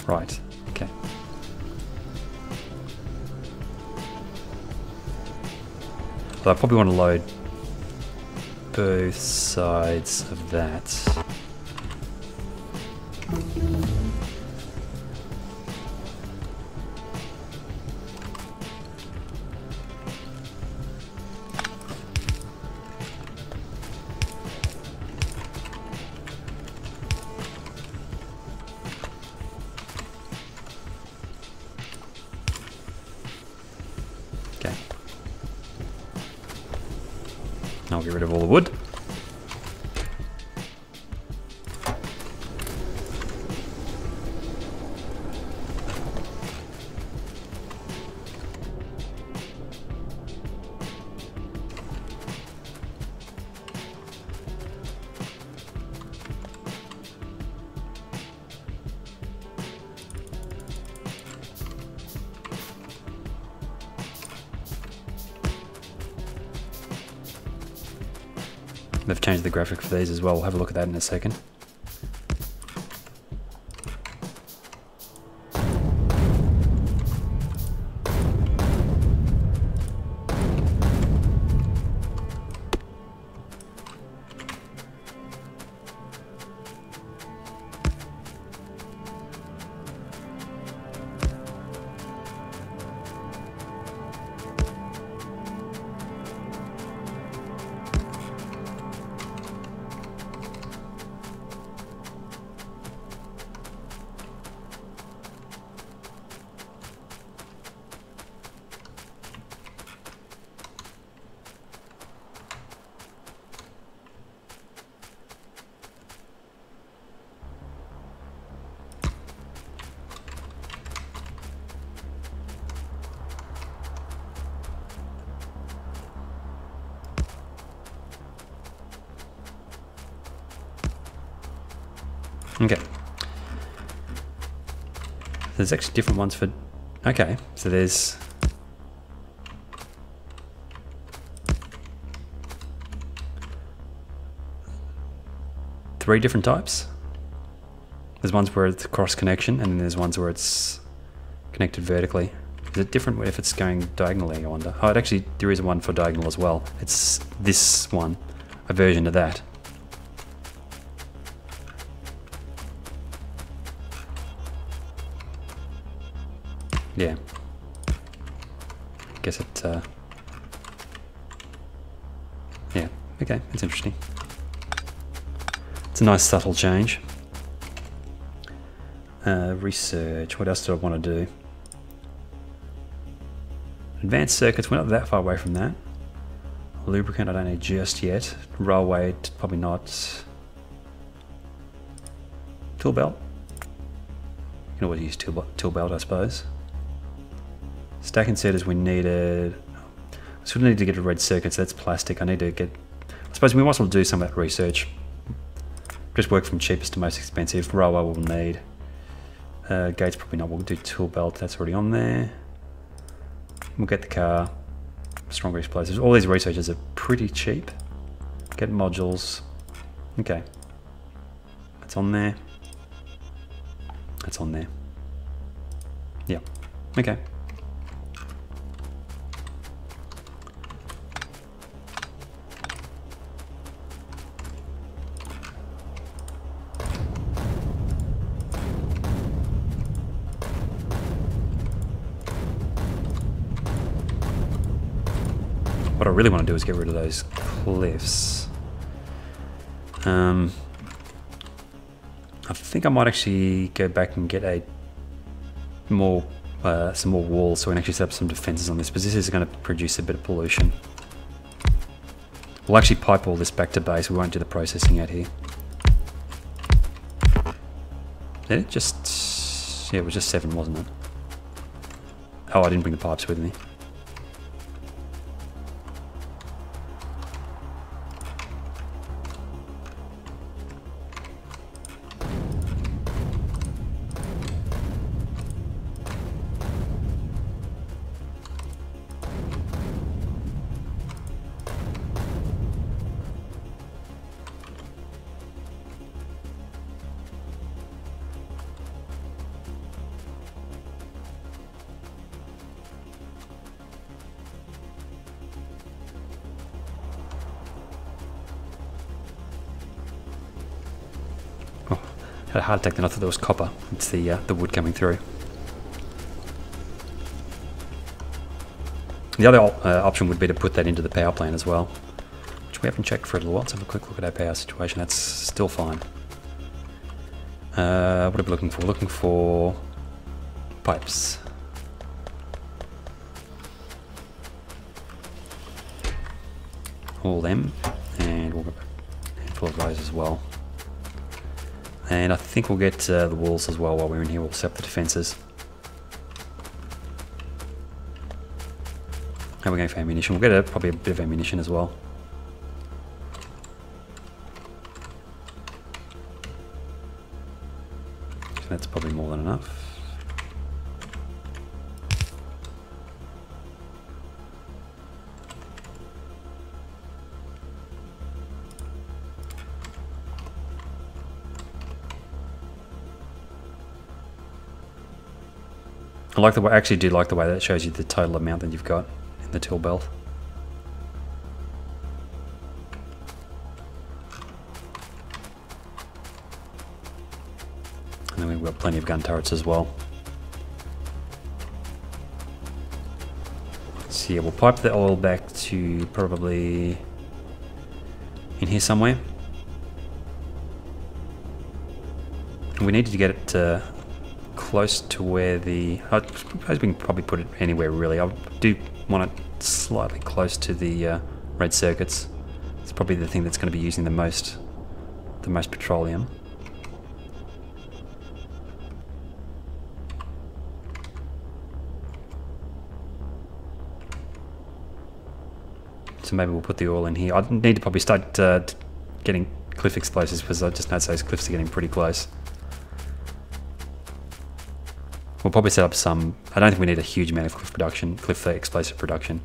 Right, okay. Well, I probably want to load both sides of that. I'll get rid of all the wood. They've changed the graphic for these as well. We'll have a look at that in a second. Okay. There's actually different ones for... Okay, so there's... three different types. There's ones where it's cross connection, and then there's ones where it's connected vertically. Is it different if it's going diagonally, I wonder? Oh, actually, there is one for diagonal as well. It's this one, a version of that. Yeah. Guess it, yeah, okay, it's interesting. It's a nice subtle change. Research, what else do I want to do? Advanced circuits, we're not that far away from that. Lubricant, I don't need just yet. Railway, probably not. Tool belt. You can always use tool belt, I suppose. Stack inserters we needed. So we need to get a red circuit, so that's plastic. I need to get... I suppose we might as well do some of that research. Just work from cheapest to most expensive. Railway we'll need. Gates probably not. We'll do tool belt, that's already on there. We'll get the car. Stronger explosives. All these researchers are pretty cheap. Get modules. Okay. That's on there. That's on there. Yeah. Okay. what I really want to do is get rid of those cliffs. I think I might actually go back and get some more walls so we can actually set up some defenses on this, because this is going to produce a bit of pollution. We'll actually pipe all this back to base. We won't do the processing out here. Did it just... yeah, it was just 7, wasn't it? Oh, I didn't bring the pipes with me. Had a heart attack then. I thought there was copper. It's the wood coming through. The other option would be to put that into the power plant as well, which we haven't checked for a little while. Let's have a quick look at our power situation. That's still fine. What are we looking for? We're looking for pipes. All them, and we'll get a handful of those as well. And I think we'll get the walls as well while we're in here. We'll set up the defences. How are we going for ammunition? We'll get probably a bit of ammunition as well. So that's probably more than enough. I like the way, I actually do like the way that shows you the total amount that you've got in the tool belt. And then we've got plenty of gun turrets as well. So yeah, we'll pipe the oil back to probably in here somewhere. And we needed to get it close to where the... I suppose we can probably put it anywhere really. I do want it slightly close to the red circuits. It's probably the thing that's going to be using the most petroleum. So maybe we'll put the oil in here. I need to probably start getting cliff explosives, because I just noticed those cliffs are getting pretty close. We'll probably set up some... I don't think we need a huge amount of cliff explosive production.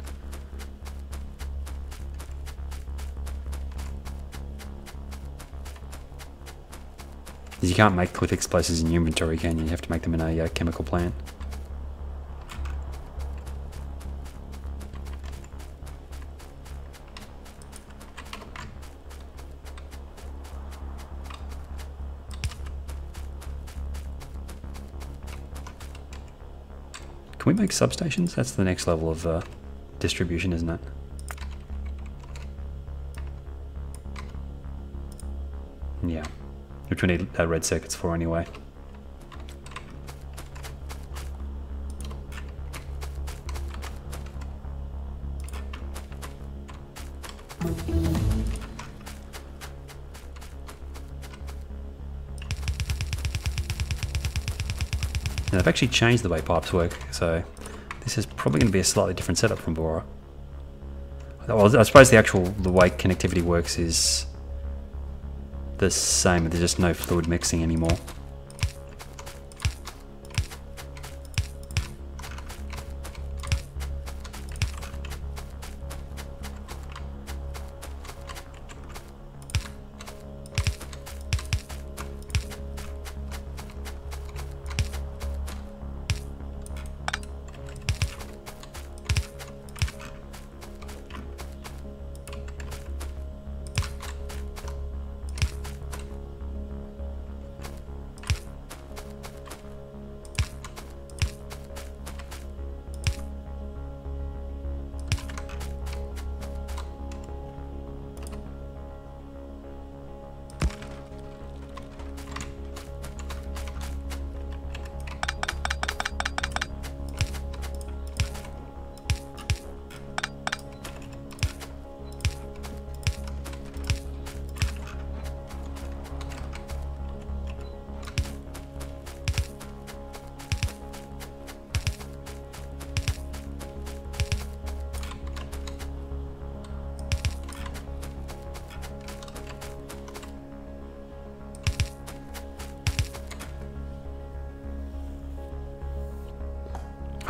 You can't make cliff explosives in your inventory, can you? You have to make them in a chemical plant. Can we make substations? That's the next level of distribution, isn't it? Yeah, which we need red circuits for anyway. Now they've actually changed the way pipes work, so this is probably going to be a slightly different setup from before. Well, I suppose the way connectivity works is the same, there's just no fluid mixing anymore.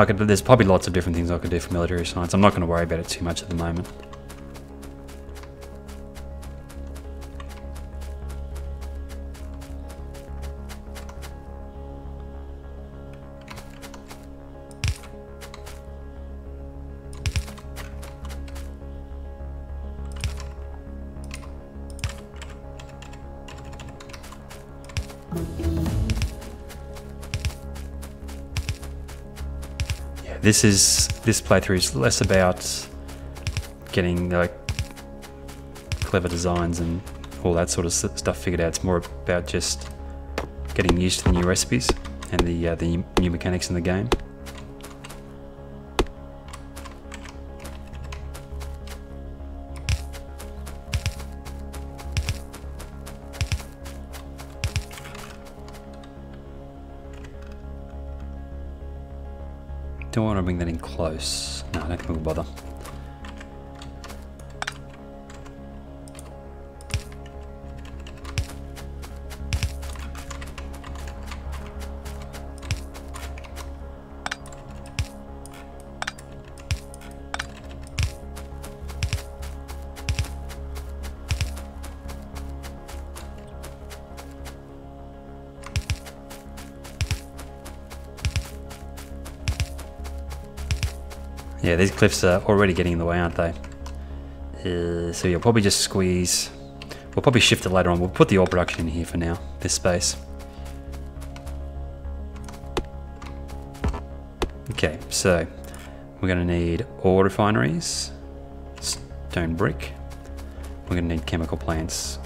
There's probably lots of different things I could do for military science. I'm not going to worry about it too much at the moment. This playthrough is less about getting like clever designs and all that sort of stuff figured out. It's more about just getting used to the new recipes and the new mechanics in the game. Don't want to bring that in close. No, I don't think we'll bother. Yeah, these cliffs are already getting in the way, aren't they? So you'll probably just squeeze. We'll probably shift it later on. We'll put the ore production in here for now, this space. Okay, so we're going to need ore refineries, stone brick. We're going to need chemical plants.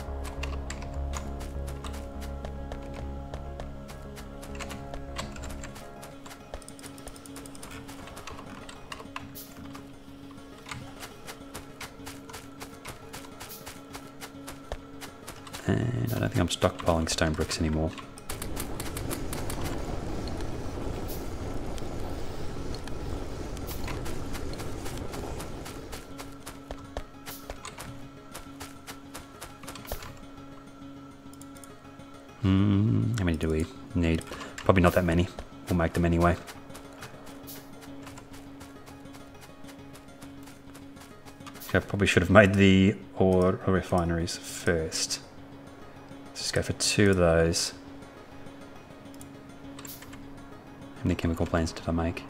And I don't think I'm stockpiling stone bricks anymore. How many do we need? Probably not that many. We'll make them anyway. I probably should have made the ore refineries first. Let's just go for 2 of those. How many chemical plants did I make?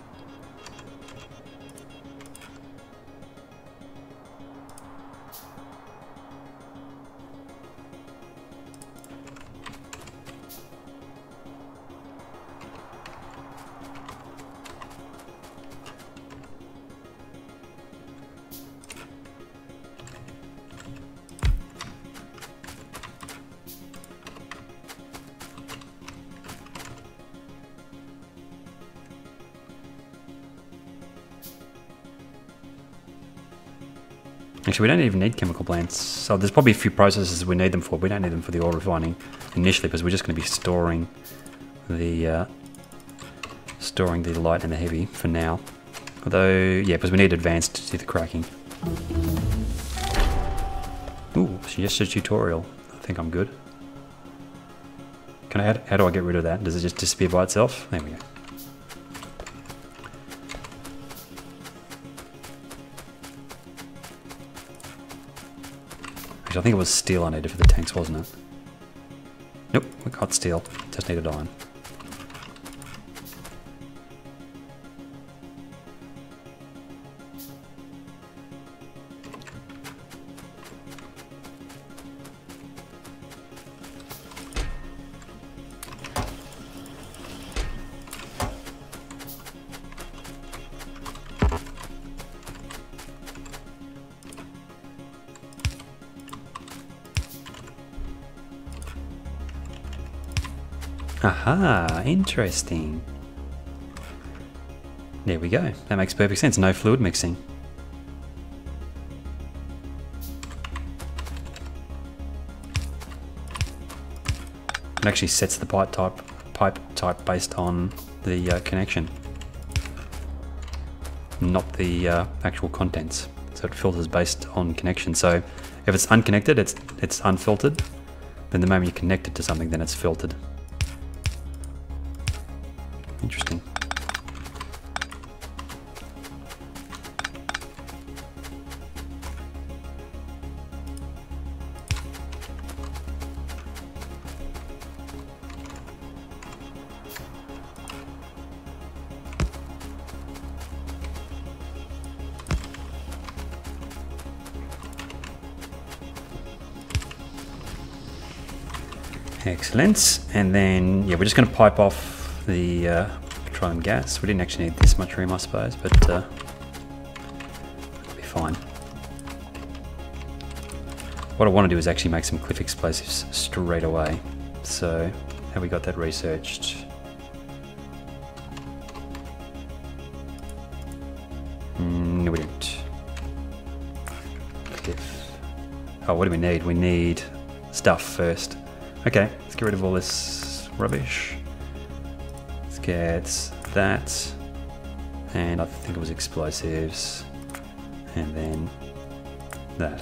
Actually, we don't even need chemical plants. So there's probably a few processes we need them for. We don't need them for the ore refining initially because we're just going to be storing the light and the heavy for now. Although, yeah, because we need advanced to do the cracking. Ooh, suggested tutorial. I think I'm good. Can I how do I get rid of that? Does it just disappear by itself? There we go. I think it was steel I needed for the tanks, wasn't it? Nope, we got steel. Just needed iron. Aha, interesting. There we go. That makes perfect sense. No fluid mixing. It actually sets the pipe type based on the connection, not the actual contents. So it filters based on connection. So if it's unconnected, it's unfiltered. Then the moment you connect it to something, then it's filtered. Interesting. Excellent. And then, yeah, we're just going to pipe off the petroleum gas. We didn't actually need this much room, I suppose, but it'll be fine. What I want to do is actually make some cliff explosives straight away. So, have we got that researched? No, we don't. Cliff. Oh, what do we need? We need stuff first. Okay, let's get rid of all this rubbish. Let's get that. And I think it was explosives. And then that.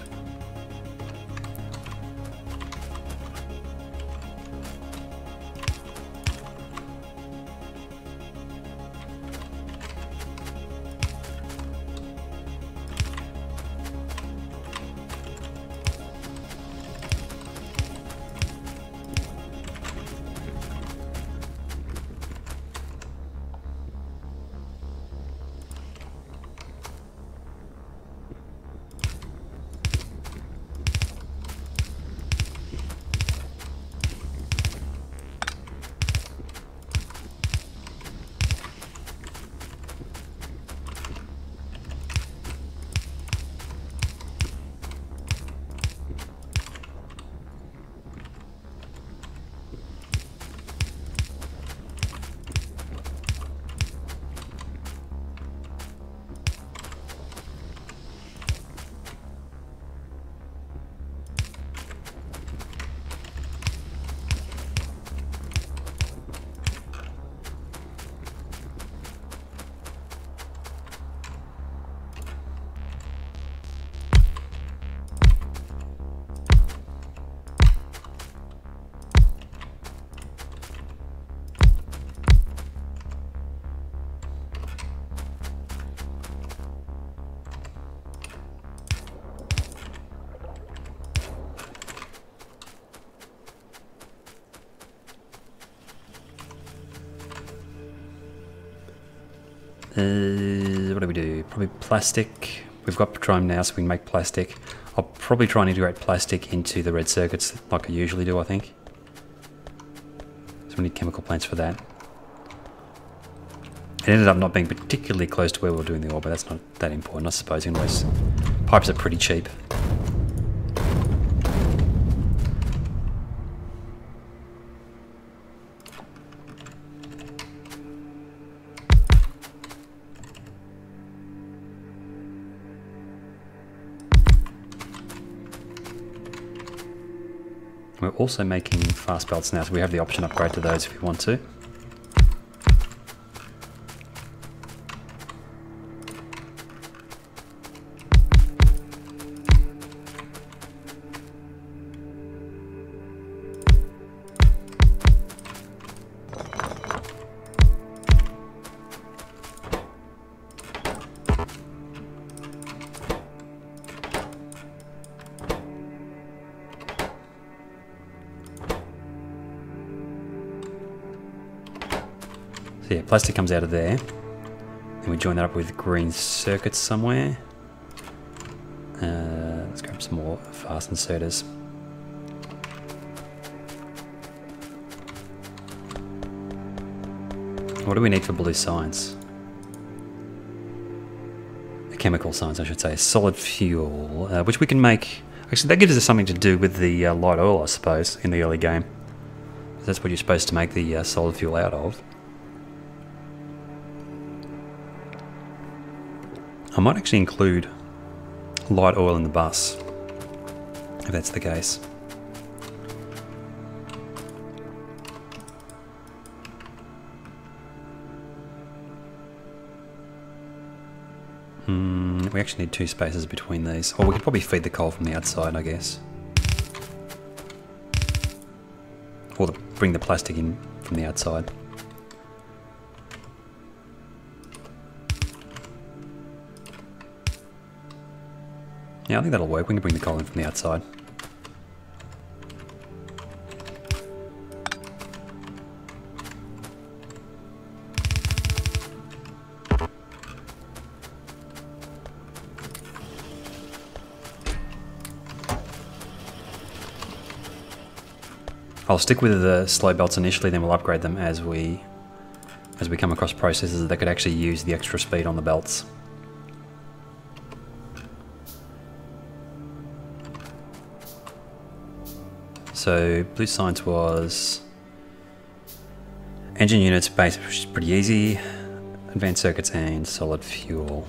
What do we do? Probably plastic. We've got petroleum now, so we can make plastic. I'll probably try and integrate plastic into the red circuits like I usually do, I think. So we need chemical plants for that. It ended up not being particularly close to where we were doing the ore, but that's not that important, I suppose, anyways. Pipes are pretty cheap. We're also making fast belts now, so we have the option to upgrade to those if we want to. So yeah, plastic comes out of there, and we join that up with green circuits somewhere. Let's grab some more fast inserters. What do we need for blue science? Chemical science, I should say. Solid fuel, which we can make. Actually, that gives us something to do with the light oil, I suppose, in the early game. That's what you're supposed to make the solid fuel out of. I might actually include light oil in the bus, if that's the case. We actually need 2 spaces between these. Or we could probably feed the coal from the outside, I guess. Or bring the plastic in from the outside. Yeah, I think that'll work. We can bring the coal in from the outside. I'll stick with the slow belts initially, then we'll upgrade them as we come across processes that could actually use the extra speed on the belts. So blue science was engine units base, which is pretty easy. Advanced circuits and solid fuel.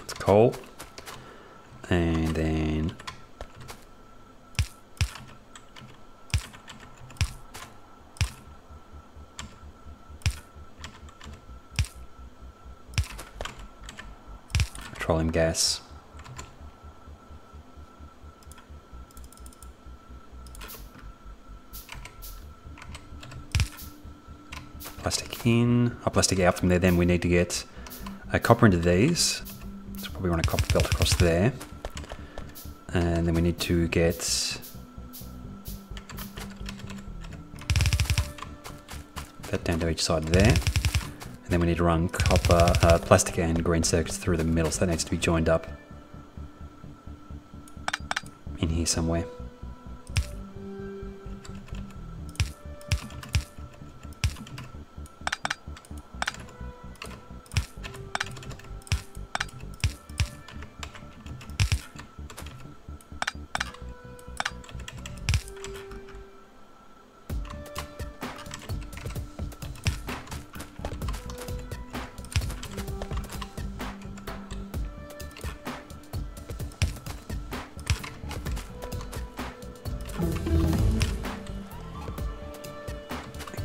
It's coal. And then petroleum gas. Plastic in, plastic out from there. Then we need to get copper into these. So probably run a copper belt across there. And then we need to get that down to each side there. And then we need to run copper, plastic and green circuits through the middle, so that needs to be joined up in here somewhere.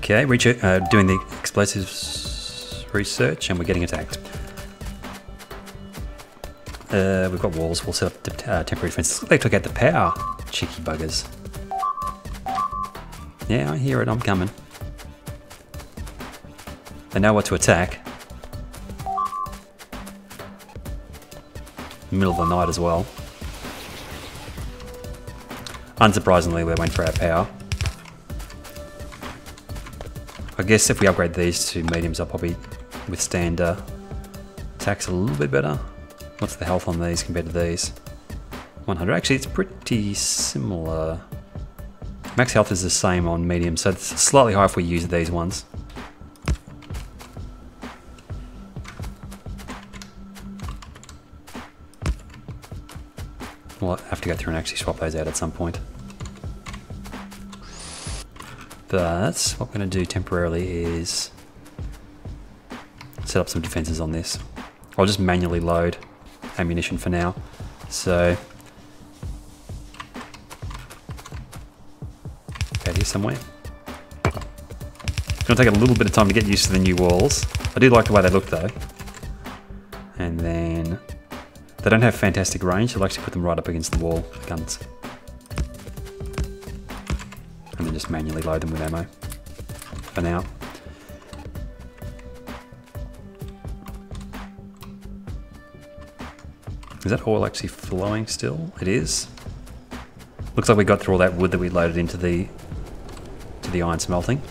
Okay, doing the explosives research, and we're getting attacked. We've got walls. We'll set up temporary defenses. They took out the power, cheeky buggers. Yeah, I hear it. I'm coming. They know what to attack. Middle of the night as well. Unsurprisingly, we went for our power. I guess if we upgrade these to mediums, I'll probably withstand attacks a little bit better. What's the health on these compared to these? 100. Actually, it's pretty similar. Max health is the same on medium, so it's slightly higher if we use these ones. We'll have to go through and actually swap those out at some point. But what we're going to do temporarily is set up some defenses on this. I'll just manually load ammunition for now. So, out here somewhere. It's going to take a little bit of time to get used to the new walls. I do like the way they look though. And then they don't have fantastic range, so I'll actually put them right up against the wall, guns. And then just manually load them with ammo for now. Is that oil actually flowing still? It is. Looks like we got through all that wood that we loaded into the iron smelting.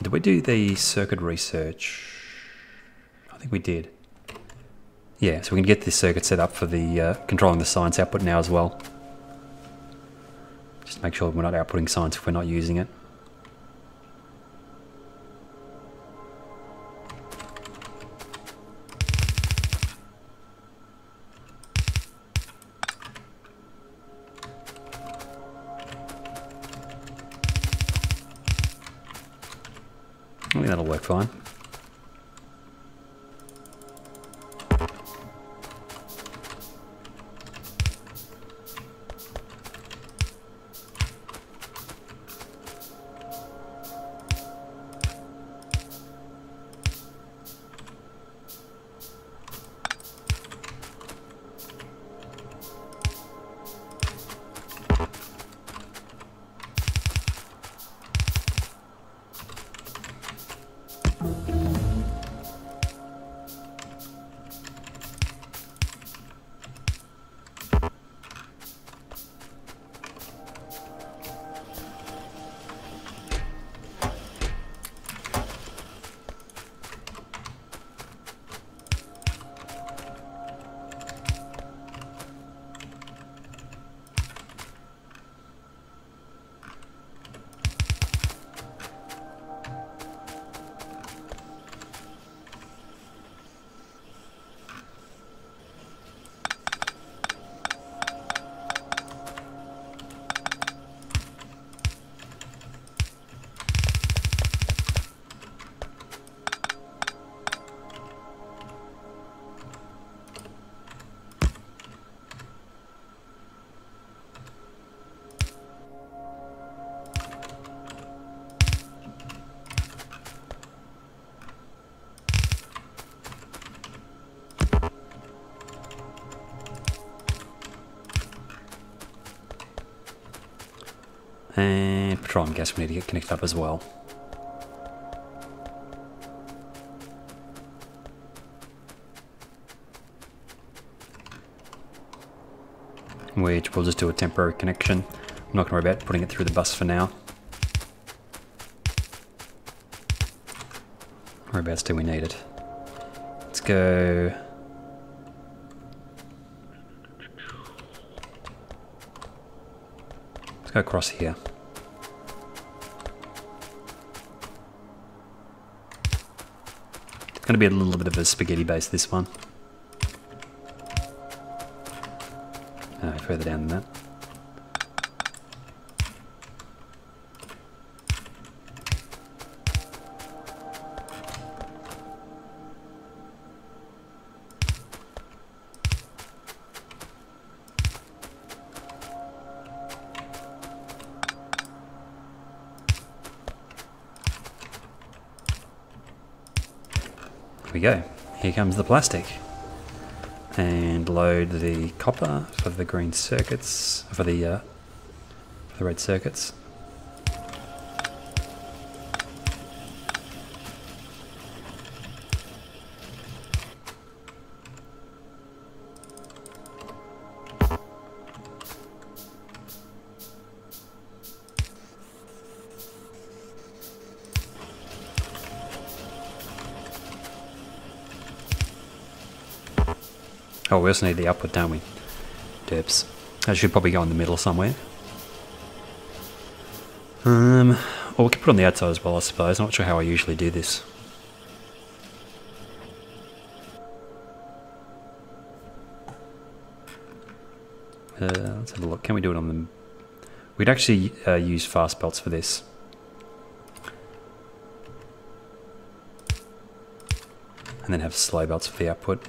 Did we do the circuit research? I think we did. Yeah, so we can get this circuit set up for the controlling the science output now as well. Just make sure we're not outputting science if we're not using it. I think that'll work fine. And petroleum gas we need to get connected up as well. Which we'll just do a temporary connection. I'm not going to worry about putting it through the bus for now. Whereabouts do we need it? Let's go... Let's go across here. It's going to be a little bit of a spaghetti base, this one. Further down than that. Here we go. Here comes the plastic. And load the copper for the green circuits, for the red circuits. Oh, we also need the output, don't we? Derps. That should probably go in the middle somewhere. Or we can put it on the outside as well, I suppose. I'm not sure how I usually do this. Let's have a look. Can we do it on the... We'd actually use fast belts for this. And then have slow belts for the output.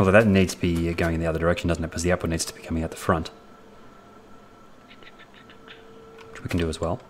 Although that needs to be going in the other direction, doesn't it? Because the output needs to be coming out the front. Which we can do as well.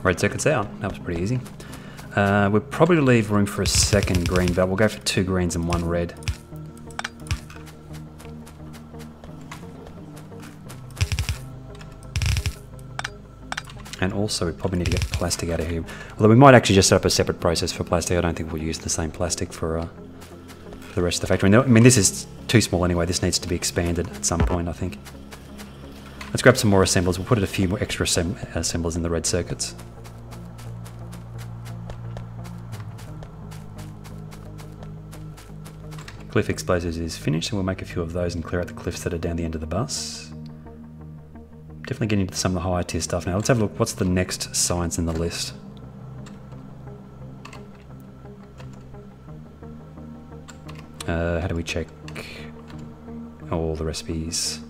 Red circuit's out. That was pretty easy. We'll probably leave room for a second green belt. We'll go for 2 greens and 1 red. And also we probably need to get plastic out of here. Although we might actually just set up a separate process for plastic. I don't think we'll use the same plastic for the rest of the factory. I mean, this is too small anyway. This needs to be expanded at some point, I think. Let's grab some more assemblers. We'll put a few more extra assemblers in the red circuits. Cliff explosives is finished, and we'll make a few of those and clear out the cliffs that are down the end of the bus. Definitely getting into some of the higher tier stuff now. Let's have a look. What's the next science in the list? How do we check all the recipes?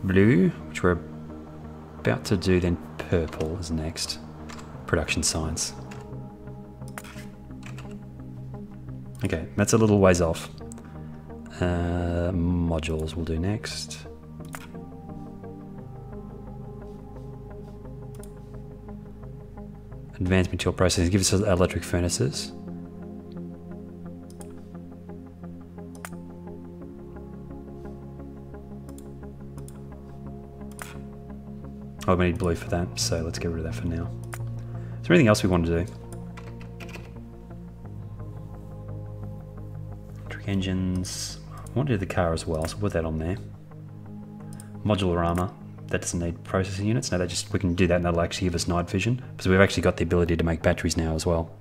blue, which we're about to do, then purple is next. Production science. Okay, that's a little ways off. Modules we'll do next. Advanced material processing gives us electric furnaces. Oh, we need blue for that, so let's get rid of that for now. Is there anything else we want to do? Electric engines. I want to do the car as well, so put that on there. Modular armor. That doesn't need processing units. No, we can do that and that'll actually give us night vision, because we've actually got the ability to make batteries now as well.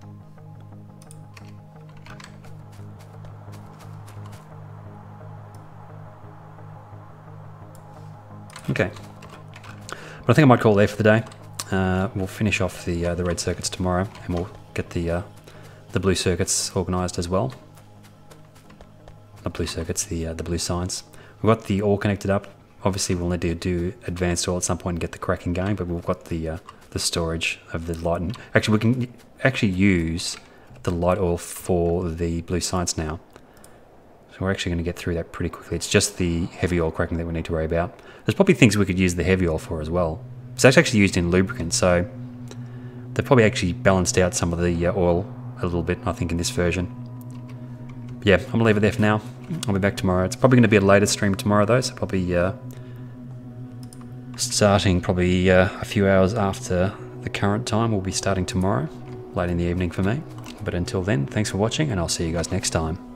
Okay. But I think I might call it there for the day. We'll finish off the red circuits tomorrow, and we'll get the blue circuits organised as well. Not blue circuits, the blue signs. We've got the ore connected up. Obviously, we'll need to do advanced oil at some point and get the cracking going, but we've got the storage of the light. And actually, we can actually use the light oil for the blue science now. So we're actually going to get through that pretty quickly. It's just the heavy oil cracking that we need to worry about. There's probably things we could use the heavy oil for as well. So that's actually used in lubricant, so they've probably actually balanced out some of the oil a little bit, I think, in this version. But yeah, I'm going to leave it there for now. I'll be back tomorrow. It's probably going to be a later stream tomorrow though, so probably starting probably a few hours after the current time. We'll be starting tomorrow, late in the evening for me. But until then, thanks for watching, and I'll see you guys next time.